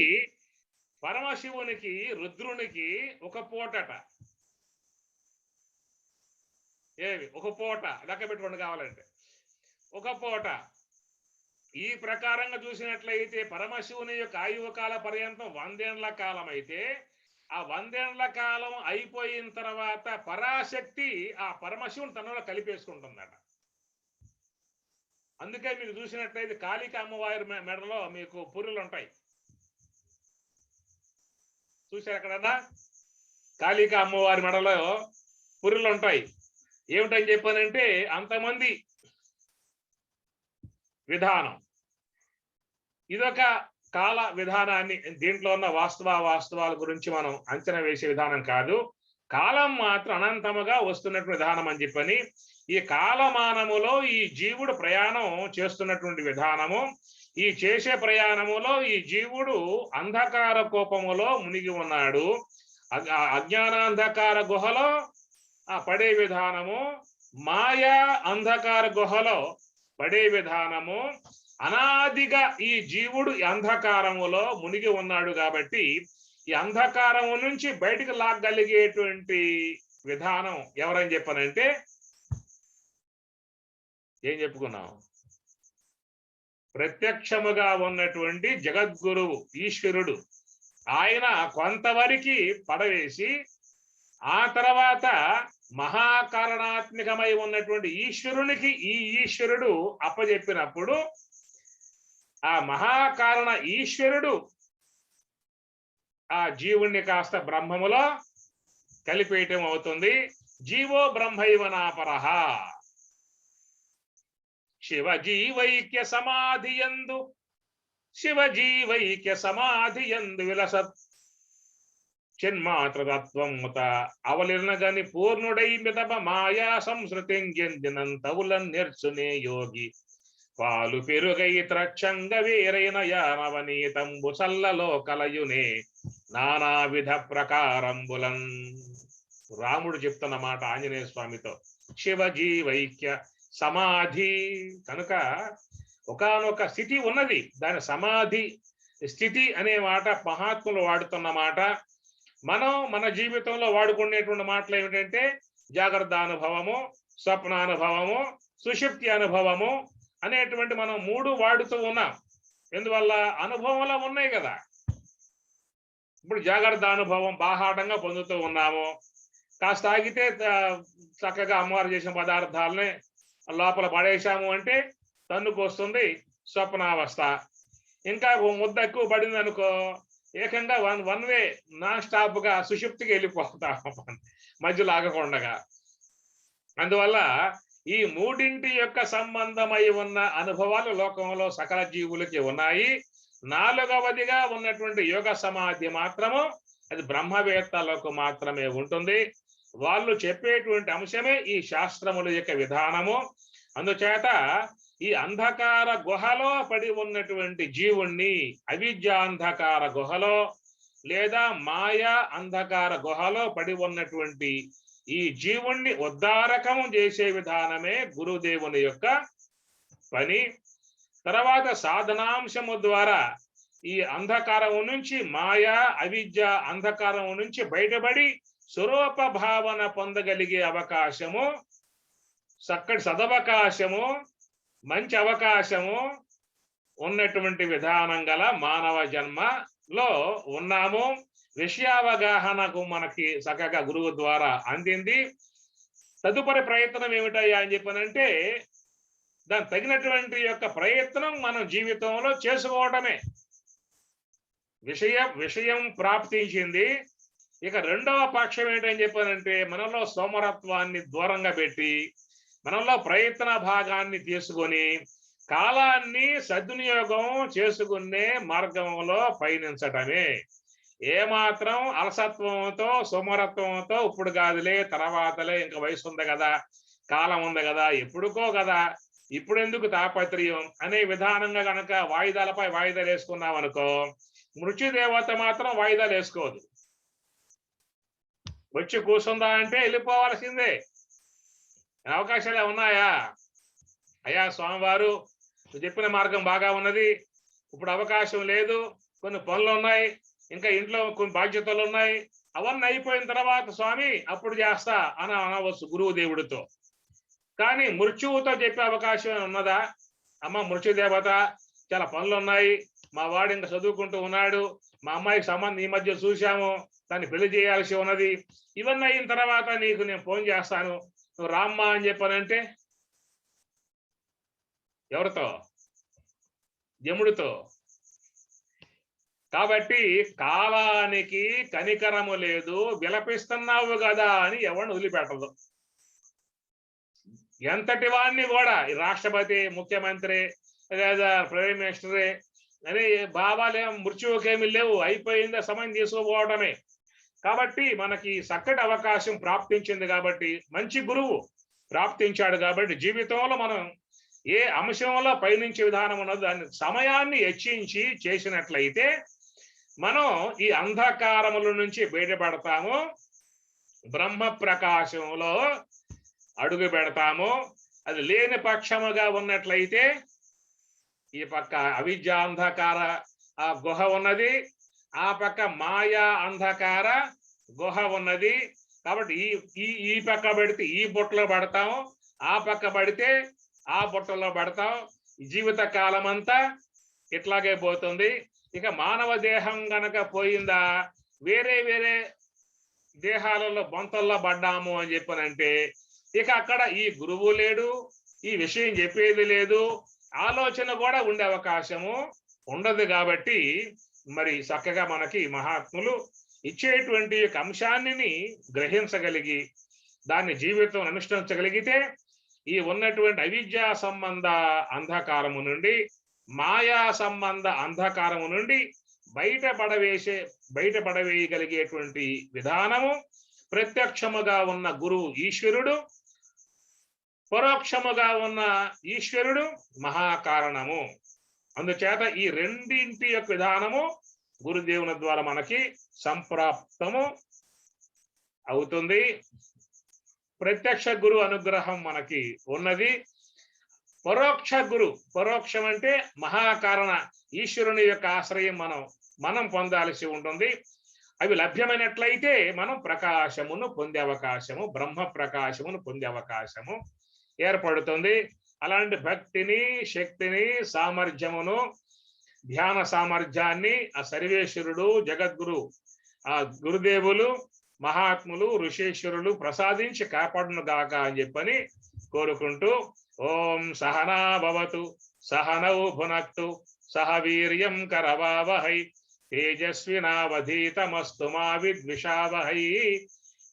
పరమశివునికి రుద్రునికి ఒక పూటట. ఒక పూట లెక్క పెట్టుకోండి కావాలంటే ఒక పూట. ఈ ప్రకారంగా చూసినట్లయితే పరమశివుని యొక్క ఆయువు కాల పర్యంతం 100 ఏండ్ల కాలం అయితే ఆ 100 ఏండ్ల కాలం అయిపోయిన తర్వాత పరాశక్తి ఆ పరమశివుని తనలో కలిపేసుకుంటుందట. అందుకే మీకు చూసినట్లయితే కాళిక అమ్మవారి మెడలో మీకు పుర్రెలు ఉంటాయి. చూసారు ఎక్కడన్నా? కాళిక అమ్మవారి మెడలో పుర్రెలు ఉంటాయి. ఏమిటని చెప్పానంటే అంతమంది విధానం. ఇదొక కాల విధానాన్ని, దీంట్లో ఉన్న వాస్తవాల గురించి మనం అంచనా వేసే విధానం కాదు. కాలం మాత్రం అనంతముగా వస్తున్నటువంటి విధానం అని చెప్పని ఈ కాలమానములో ఈ జీవుడు ప్రయాణం చేస్తున్నటువంటి విధానము. ఈ చేసే ప్రయాణములో ఈ జీవుడు అంధకార కోపములో మునిగి ఉన్నాడు. అజ్ఞానాంధకార గుహలో పడే విధానము, మాయా అంధకార గుహలో పడే విధానము. అనాదిగా ఈ జీవుడు అంధకారములో మునిగి ఉన్నాడు కాబట్టి ఈ అంధకారము నుంచి బయటికి లాగలిగేటువంటి విధానం ఎవరని చెప్పనంటే ఏం చెప్పుకున్నాం? ప్రత్యక్షముగా ఉన్నటువంటి జగద్గురువు ఈశ్వరుడు. ఆయన కొంతవరకు పడవేసి ఆ తర్వాత మహాకారణాత్మకమై ఉన్నటువంటి ఈశ్వరునికి ఈ ఈశ్వరుడు అప్పజెప్పినప్పుడు ఆ మహాకారణ ఈశ్వరుడు ఆ జీవుణ్ణి కాస్త బ్రహ్మములో కలిపేయటం అవుతుంది. జీవో బ్రహ్మైవనాపరః. శివజీవైక్య సమాధియందు విలసత్ చిన్మాత్రతత్వం ముత అవలిర్నగని పూర్ణుడై మితప మాయా సంస్కృతించెందినంతవులన్ నేర్చునే యోగి పాలు పెరుగై త్రక్షంగ వేరైన యానవనీతంబు చల్లలో కలయునే నానావిధ ప్రకారంబులన్. రాముడు చెప్తున్నమాట ఆంజనేయ స్వామితో. శివజీవైక్య సమాధి. కనుక ఒకానొక స్థితి ఉన్నది. దాని సమాధి స్థితి అనే మాట మహాత్ములు వాడుతున్న మాట. మనం మన జీవితంలో వాడుకునేటువంటి మాటలు ఏమిటంటే జాగ్రత్త అనుభవము, స్వప్నానుభవము, సుషుప్తి అనుభవము అనేటువంటి మనం 3 వాడుతూ ఉన్నాం. ఎందువల్ల అనుభవంలో ఉన్నాయి కదా. ఇప్పుడు జాగ్రత్త అనుభవం బాహాటంగా పొందుతూ ఉన్నాము. కాస్త ఆగితే చక్కగా అమ్మవారు చేసిన పదార్థాలని లోపల పడేశాము అంటే తన్నుకు వస్తుంది స్వప్నావస్థ. ఇంకా ముద్ద ఎక్కువ పడింది అనుకో, ఏకంగా వన్ వే నాన్ స్టాప్ గా సుషుప్తికి వెళ్ళిపోతాము మధ్యలో ఆగకుండా. అందువల్ల ఈ 3 యొక్క సంబంధమై ఉన్న అనుభవాలు లోకంలో సకల జీవులకి ఉన్నాయి. 4వదిగా ఉన్నటువంటి యోగ సమాధి మాత్రము అది బ్రహ్మవేత్తలకు మాత్రమే ఉంటుంది. వాళ్ళు చెప్పేటువంటి అంశమే ఈ శాస్త్రముల యొక్క విధానము. అందుచేత ఈ అంధకార గుహలో పడి ఉన్నటువంటి జీవుణ్ణి అవిద్యాంధకార గుహలో లేదా మాయా అంధకార గుహలో పడి ఉన్నటువంటి ఈ జీవుణ్ణి ఉద్ధారకం చేసే విధానమే గురుదేవుని యొక్క పని. తర్వాత సాధనాంశము ద్వారా ఈ అంధకారం నుంచి మాయా అవిద్య అంధకారం నుంచి బయటపడి స్వరూప భావన పొందగలిగే అవకాశము, చక్కటి సదవకాశము, మంచి అవకాశము ఉన్నటువంటి విధానం గల మానవ జన్మలో ఉన్నాము. విషయావగాహనకు మనకి చక్కగా గురువు ద్వారా అందింది. తదుపరి ప్రయత్నం ఏమిటయ్యా అని చెప్పనంటే దానికి తగినటువంటి యొక్క ప్రయత్నం మనం జీవితంలో చేసుకోవడమే. విషయం ప్రాప్తించింది. ఇక రెండవ పక్షం ఏంటని చెప్పానంటే మనలో సోమరత్వాన్ని దూరంగా పెట్టి మనలో ప్రయత్న భాగాన్ని తీసుకొని కాలాన్ని సద్వినియోగం చేసుకునే మార్గంలో పయనించటమే. ఏమాత్రం అలసత్వంతో సోమరత్వంతో ఇప్పుడు కాదులే, తర్వాతలే, ఇంకా వయసు ఉంది కదా, కాలం ఉంది కదా, ఎప్పుడుకో కదా, ఇప్పుడు ఎందుకు తాపత్రయం అనే విధానంగా కనుక వాయిదాలపై వాయిదాలు వేసుకున్నాం అనుకో, మృత్యుదేవత మాత్రం వాయిదాలు వేసుకోదు. వచ్చి కూర్చుందా అంటే వెళ్ళిపోవాల్సిందే. అవకాశాలు ఉన్నాయా? అయ్యా స్వామివారు నువ్వు చెప్పిన మార్గం బాగా ఉన్నది, ఇప్పుడు అవకాశం లేదు, కొన్ని పనులు ఉన్నాయి, ఇంకా ఇంట్లో కొన్ని బాధ్యతలు ఉన్నాయి, అవన్నీ అయిపోయిన తర్వాత స్వామి అప్పుడు చేస్తా అని అనవచ్చు గురువు దేవుడితో. కానీ మృత్యువుతో చెప్పే అవకాశం ఉన్నదా? అమ్మ మృత్యుదేవత చాలా పనులు ఉన్నాయి, మా వాడు ఇంకా చదువుకుంటూ ఉన్నాడు, మా అమ్మాయికి సంబంధం ఈ మధ్య చూశాము, దాన్ని పెళ్లి చేయాల్సి ఉన్నది, ఇవన్నీ అయిన తర్వాత నీకు నేను ఫోన్ చేస్తాను, నువ్వు రామ్మా అని చెప్పానంటే ఎవరితో? యముడితో. కాబట్టి కాలానికి కనికరము లేదు, విలపిస్తున్నావు కదా అని ఎవరిని వదిలిపెట్టదు. ఎంతటి వాడిని కూడా రాష్ట్రపతి, ముఖ్యమంత్రి లేదా ప్రైమ్ మినిస్టరే అని భావాలే మృత్యువుకేమీ లేవు, అయిపోయిందా సమయం తీసుకోపోవడమే. కాబట్టి మనకి చక్కటి అవకాశం ప్రాప్తించింది కాబట్టి, మంచి గురువు ప్రాప్తించాడు కాబట్టి జీవితంలో మనం ఏ అంశంలో పయనించే విధానం ఉన్నదో దాన్ని సమయాన్ని హెచ్చించి చేసినట్లయితే మనం ఈ అంధకారముల నుంచి బయటపడతాము, బ్రహ్మ ప్రకాశంలో అడుగు పెడతాము. అది లేని పక్షముగా ఉన్నట్లయితే ఈ పక్క అవిద్య అంధకార ఆ గుహ ఉన్నది, ఆ పక్క మాయా అంధకార గుహ ఉన్నది. కాబట్టి ఈ పక్క పడితే ఈ బుట్టలో పడతాం, ఆ పక్క పడితే ఆ బుట్టలో పడతాం. జీవిత కాలం అంతా ఇట్లాగే పోతుంది. ఇక మానవ దేహం గనక పోయిందా, వేరే వేరే దేహాలలో బొంతల్లో పడ్డాము అని చెప్పనంటే ఇక అక్కడ ఈ గురువు లేడు, ఈ విషయం చెప్పేది లేదు, ఆలోచన కూడా ఉండే అవకాశము ఉండదు. కాబట్టి మరి చక్కగా మనకి మహాత్ములు ఇచ్చేటువంటి అంశాన్ని గ్రహించగలిగి దాన్ని జీవితం అనుష్ఠించగలిగితే ఈ ఉన్నటువంటి అవిద్యా సంబంధ అంధకారము నుండి, మాయా సంబంధ అంధకారము నుండి బయటపడవేయగలిగేటువంటి విధానము ప్రత్యక్షముగా ఉన్న గురువు ఈశ్వరుడు, పరోక్షముగా ఉన్న ఈశ్వరుడు మహాకారణము. అందుచేత ఈ రెండింటి యొక్క విధానము గురుదేవుని ద్వారా మనకి సంప్రాప్తము అవుతుంది. ప్రత్యక్ష గురు అనుగ్రహం మనకి ఉన్నది. పరోక్ష గురు, పరోక్షం అంటే మహాకారణ ఈశ్వరుని యొక్క ఆశ్రయం మనం పొందాల్సి ఉంటుంది. అవి లభ్యమైనట్లయితే మనం ప్రకాశమును పొందే అవకాశము, బ్రహ్మ ప్రకాశమును పొందే అవకాశము ఏర్పడుతుంది. అలాంటి భక్తిని, శక్తిని, సామర్థ్యమును, ధ్యాన సామర్థ్యాన్ని ఆ సర్వేశ్వరుడు, జగద్గురు, ఆ గురుదేవులు, మహాత్ములు, ఋషేశ్వరులు ప్రసాదించి కాపాడును గాక అని చెప్పని కోరుకుంటూ, ఓం సహనా భవతు సహనౌ భునక్తు సహ వీర్యం కరవావహై తేజస్వినావధీతమస్తు మా విద్విషావహై.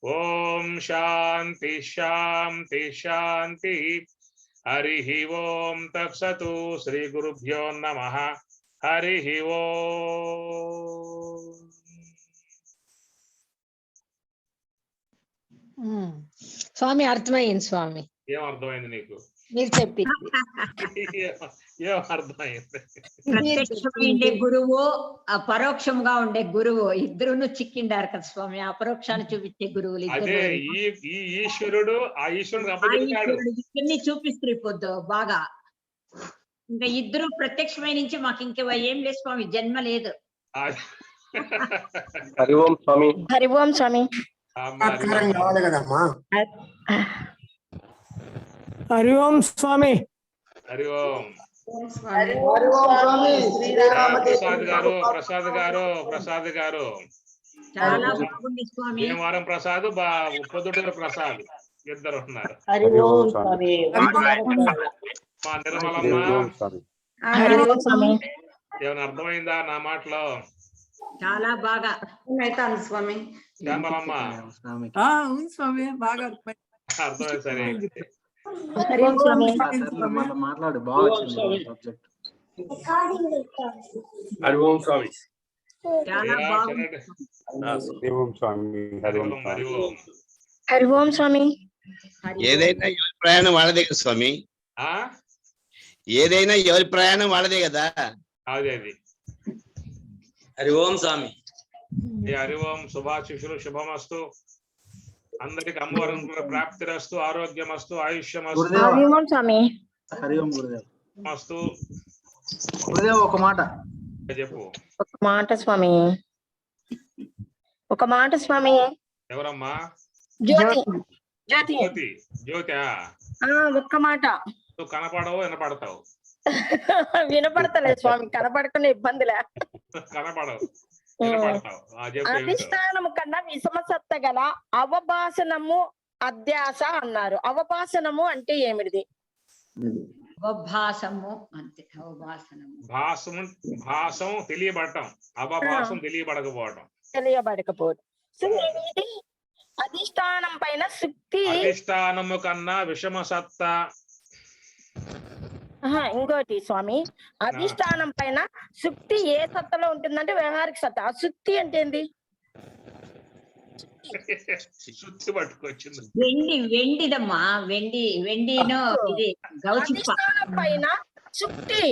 ఓం శాంతి శాంతి శాంతి. హరి ఓం తత్సతు. శ్రీ గురుభ్యో నమః. హరి ఓం. స్వామి అర్థమైంది స్వామి. ఏం అర్థమైంది నీకు? మీరు చెప్పింది ఏం అర్థమైంది? ప్రత్యక్షంగా ఉండే గురువు, పరోక్షంగా ఉండే గురువు ఇద్దరును చిక్కిండారు కదా స్వామి. అపరోక్షాన్ని చూపించే గురువులు అదే ఇద్దరు. ఈ ఈశ్వరుడు ఆ ఈశ్వరుడు అప్పచెప్తాడు. ఇద్దరిని చూపిస్తారు పొద్దు బాగా. ఇంకా ఇద్దరు ప్రత్యక్షమైన నుంచి మాకు ఇంకా ఏం లేదు స్వామి, జన్మ లేదు. హరి ఓం స్వామి. హరి ఓం స్వామి. కావాలి కదమ్మా. హరి ఓం స్వామి. హరి ఓం. ప్రసాద్ గారు చాలా బాగుంది స్వామి. భీమవరం ప్రసాద్, పొద్దుటూరు ప్రసాద్ ఇద్దరు ఉన్నారు. హరి ఓం స్వామి. మా నిర్మలమ్మ, హరి ఓం స్వామి. ఏమైనా అర్థమైందా నా మాటలో? చాలా బాగా అవుతాను స్వామి. శ్యామలమ్మ అవును స్వామి, బాగా అర్థమైంది. సరే, హరి ఓం స్వామి. మాట్లాడు, బాగా వచ్చింది సబ్జెక్ట్. హరి ఓం స్వామి. చాలా బాగుంది. హరి ఓం స్వామి. హరి ఓం స్వామి. హరి ఓం. హరి ఓం స్వామి. ఏదైనా ఎవరి ప్రయాణం వాళ్ళదే కదా స్వామి. ఏదైనా ఎవరి ప్రయాణం వాళ్ళదే కదా. అది హరి ఓం స్వామి. హరి ఓం. శుభాశిషులు శుభమస్తు. అందరికి అమ్మవారం ప్రాప్తిరస్తు, ఆరోగ్యమస్తు, ఆయుష్యమస్తు. హరి ఓం స్వామి. హరి ఓం గురుదేవ్. మస్తు. గురుదేవ్ ఒక మాట చెప్పు. ఒక మాట స్వామి. ఒక మాట స్వామి. ఎవరమ్మా? జ్యోతి. జ్యోతి. జ్యోతి. జ్యోతి. ఒక్క మాట. నువ్వు కనపడవు, వినపడతావు. వినపడతలేదు స్వామి, కనపడకుండా ఇబ్బందిలే. కనపడవు, వినపడతావు. అధిష్టానము కన్నా విషమ సత్త గల అవభాసనము అధ్యాస అన్నారు. అవభాసనము అంటే ఏమిటిది? అవభాసము అంతే. అవభాసనము భాసం తెలియబడటం, అవభాసం తెలియబడకపోవటం. తెలియబడకపోవడం. సో ఇది అధిష్టానం పైన శక్తి. అధిష్టానము కన్నా విషమ సత్త. ఇంకోటి స్వామి, అధిష్టానం పైన శుక్తి ఏ సత్తలో ఉంటుందంటే వ్యవహారిక సత్త. ఆ శుక్తి అంటే ఏంది? శుద్ధి పట్టుకొచ్చింది. వెండిదమ్మా. వెండిను ఇది గౌచిప్ప. అధిష్టానం పైన శుక్తి.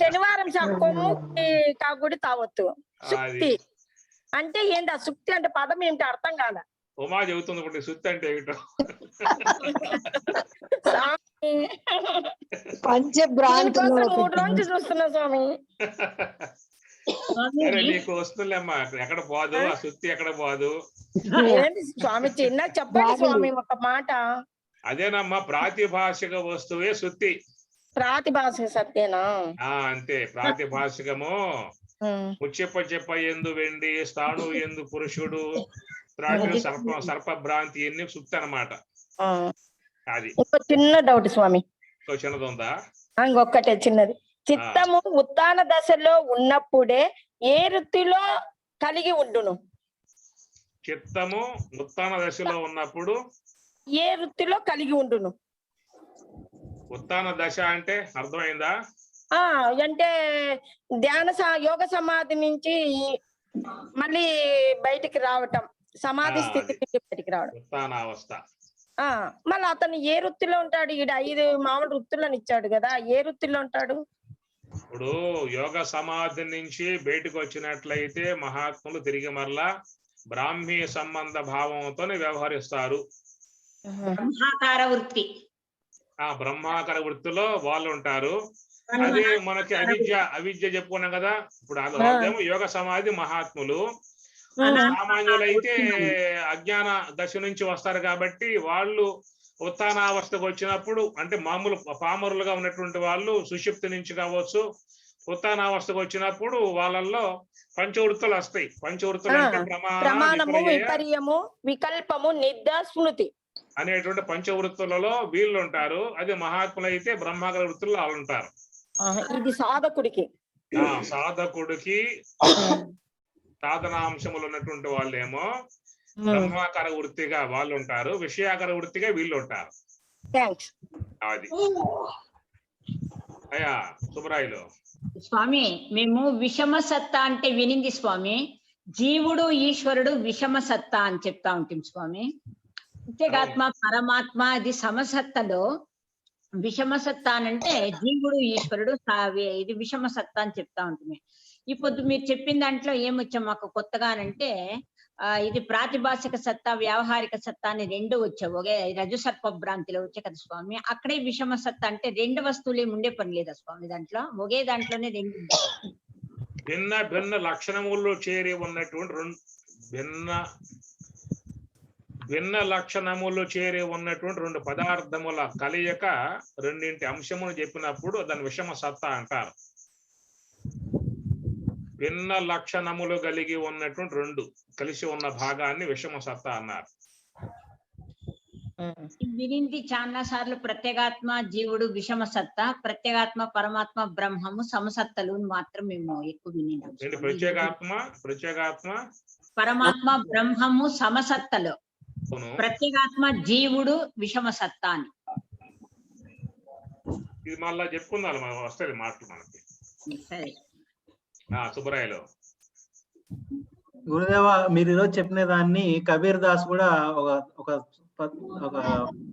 శనివారం కొమ్ము కాకుడి తావొత్తు. శుక్తి అంటే ఏంది? ఆ శుక్తి అంటే పదం ఏమిటి అర్థం కాల. ఉమా చెబుతుంది ఇప్పుడు శుద్ధి అంటే ఏమిటో. పంచభ్రాంతులు 3 రోజులు చూస్తున్నా స్వామి. సరే, నీకు వస్తుందమ్మా. ఎక్కడ పోదు ఆ శుద్ధి, ఎక్కడ పోదు. ఏంటి స్వామి, చిన్న చెప్పండి స్వామి ఒక మాట. అదేనమ్మా, ప్రాతిభాషిక వస్తువే శుద్ధి. ప్రాతిభాషిక సత్యేనా? అంతే. ప్రాతిభాషికము చెప్ప ఎందు వెండి, స్థాను ఎందు పురుషుడు, సర్పభ్రాంతి ఎన్ని శుద్ధి అన్నమాట. అది ఇంకో చిన్న డౌట్ స్వామి. చిన్నది ఉందా? ఇంకొకటే చిన్నది. చిత్తము ఉత్తాన దశలో ఉన్నప్పుడే ఏ వృత్తిలో కలిగి ఉండును? చిత్తము ఉత్తాన దశలో ఉన్నప్పుడు ఏ వృత్తిలో కలిగి ఉండును? ఉత్తాన దశ అంటే అర్థమైందా? అంటే ధ్యాన యోగ సమాధి నుంచి మళ్ళీ బయటికి రావటం, సమాధి స్థితికి బయటికి రావడం, ఉత్తానావస్థ. మళ్ళీ అతను ఏ వృత్తిలో ఉంటాడు? ఈడ 5 మామూలు వృత్తులను ఇచ్చాడు కదా, ఏ వృత్తిలో ఉంటాడు? ఇప్పుడు యోగ సమాధి నుంచి బయటకు వచ్చినట్లయితే మహాత్ములు తిరిగి మరలా బ్రాహ్మీ సంబంధ భావంతో వ్యవహరిస్తారు. బ్రహ్మాకార వృత్తి. బ్రహ్మాకర వృత్తిలో వాళ్ళు ఉంటారు. అదే మనకి అవిద్య చెప్పుకున్నాం కదా. ఇప్పుడు వాళ్ళేమో యోగ సమాధి మహాత్ములు. సామాన్యులు అయితే అజ్ఞాన దశ నుంచి వస్తారు కాబట్టి వాళ్ళు ఉత్థానావస్థకు వచ్చినప్పుడు, అంటే మామూలు పామరులుగా ఉన్నటువంటి వాళ్ళు సుషుప్తి నుంచి కావచ్చు, ఉత్థానావస్థకు వచ్చినప్పుడు వాళ్ళల్లో పంచవృత్తులు వస్తాయి. పంచవృత్తులు అంటే ప్రమాణము, విపర్యము, వికల్పము, నిద్ర, స్మృతి అనేటువంటి పంచవృత్తులలో వీళ్ళు ఉంటారు. అదే మహాత్ములు అయితే బ్రహ్మాకర వృత్తుల్లో వాళ్ళు ఉంటారు. ఇది సాధకుడికి. సాధకుడికి సాధనాంశములు ఉన్నటువంటి వాళ్ళేమో బ్రహ్మాకర వృత్తిగా వాళ్ళు ఉంటారు, విషయాకర వృత్తిగా వీళ్ళు ఉంటారు. అది అయ్యా సుబ్రాయిలు. స్వామి, మేము విషమ సత్తా అంటే వినింది స్వామి. జీవుడు ఈశ్వరుడు విషమ సత్తా అని చెప్తా ఉంటాం స్వామి. ప్రత్యేగాత్మ పరమాత్మ అది సమసత్తలో విషమ సత్తా అంటే జీవుడు ఈశ్వరుడు ఇది విషమ సత్తా అని చెప్తా ఉంటుంది. ఇప్పుడు మీరు చెప్పిన దాంట్లో ఏమొచ్చా మాకు కొత్తగానంటే ఇది ప్రాతిభాషిక సత్తా, వ్యావహారిక సత్తా అని రెండు వచ్చావు. ఒకే రజు సర్ప భ్రాంతిలో వచ్చాయి కదా స్వామి. అక్కడే విషమ సత్తా అంటే రెండు వస్తువులే ఉండే పని లేదా స్వామి? దాంట్లో ఒకే దాంట్లోనే రెండు భిన్న భిన్న లక్షణములు చేరి ఉన్నటువంటి భిన్న లక్షణములు చేరి ఉన్నటువంటి రెండు పదార్థముల కలయిక, రెండింటి అంశమును చెప్పినప్పుడు దాని విషమ సత్తా అంటారు. భిన్న లక్షణములు కలిగి ఉన్నటువంటి రెండు కలిసి ఉన్న భాగాన్ని విషమ సత్తా అన్నారు. వినింది చాలా సార్లు ప్రత్యేగాత్మ జీవుడు విషమ సత్తా, ప్రత్యేగాత్మ పరమాత్మ బ్రహ్మము సమసత్తలు మాత్రం మేము ఎక్కువ వినినాం. ప్రత్యేగాత్మ పరమాత్మ బ్రహ్మము సమసత్తలు, ప్రత్యేగాత్మ జీవుడు విషమ సత్తా అని. ఇది మళ్ళా చెప్పుకుందాం, వస్తాయి మాటలు మనకి. సరే సుబ్బరాయలు. గురుదేవ, మీరు ఈరోజు చెప్పిన దాన్ని కబీర్ దాస్ కూడా ఒక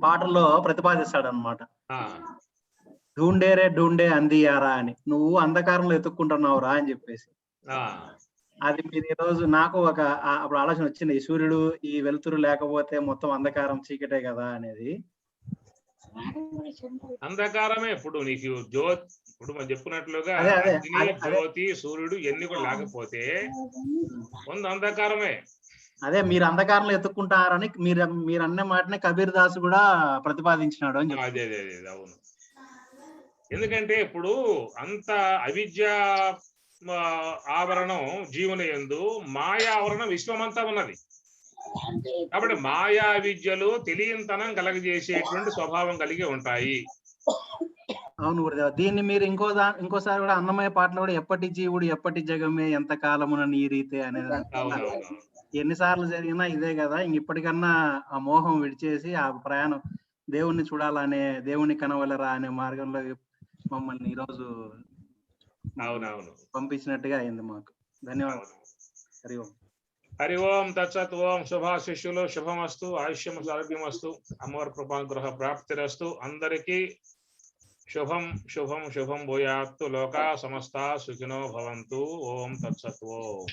పాటలో ప్రతిపాదిస్తాడు అనమాట. ఢూండేరే ఢూండే అందియారా అని, నువ్వు అంధకారంలో ఎత్తుక్కుంటున్నావురా అని చెప్పేసి. అది మీరు ఈ రోజు నాకు అప్పుడు ఆలోచన వచ్చింది. ఈ సూర్యుడు ఈ వెలుతురు లేకపోతే మొత్తం అంధకారం చీకటే కదా అనేది. అంధకారమే ఇప్పుడు నీకు ఇప్పుడు మనం చెప్పుకున్నట్లుగా జ్యోతి, సూర్యుడు ఎన్ని కూడా లేకపోతే ముందు అంధకారమే. అదే మీరు అంధకారంలో ఎత్తుక్కుంటారని మీరు అన్న మాటనే కబీర్ దాస్ కూడా ప్రతిపాదించినాడు అని. అదే అవును. ఎందుకంటే ఇప్పుడు అంత అవిద్య ఆవరణం జీవుని యందు, మాయా ఆవరణం విశ్వమంతా ఉన్నది. కాబట్టి మాయా విద్యలు తెలియంతనం కలగజేసేటువంటి స్వభావం కలిగి ఉంటాయి. అవును గురుదేవ. దీన్ని మీరు ఇంకోసారి కూడా అన్నమయ్య పాటలో కూడా ఎప్పటి జీవుడు ఎప్పటి జగమే ఎంత కాలమున నీ రీతే అనేది ఎన్నిసార్లు జరిగినా ఇదే కదా. ఇప్పటికన్నా ఆ మోహం విడిచేసి ఆ ప్రయాణం దేవుణ్ణి చూడాలనే, దేవుణ్ణి కనవలరా అనే మార్గంలో మమ్మల్ని ఈరోజు పంపించినట్టుగా అయింది మాకు. ధన్యవాదాలు. హరి ఓం. హరి ఓం తత్సత్. ఓం శుభాశిష్యులు శుభమస్తు, ఆయుష్యం ఆరోగ్యమస్తు, అమ్మవారి కృపానుగ్రహ ప్రాప్తిరస్తు. అందరికీ శుభం శుభం శుభం భూయాత్తు. లోకా సమస్తా సుఖినో భవంతు. ఓం తత్సత్. ఓం.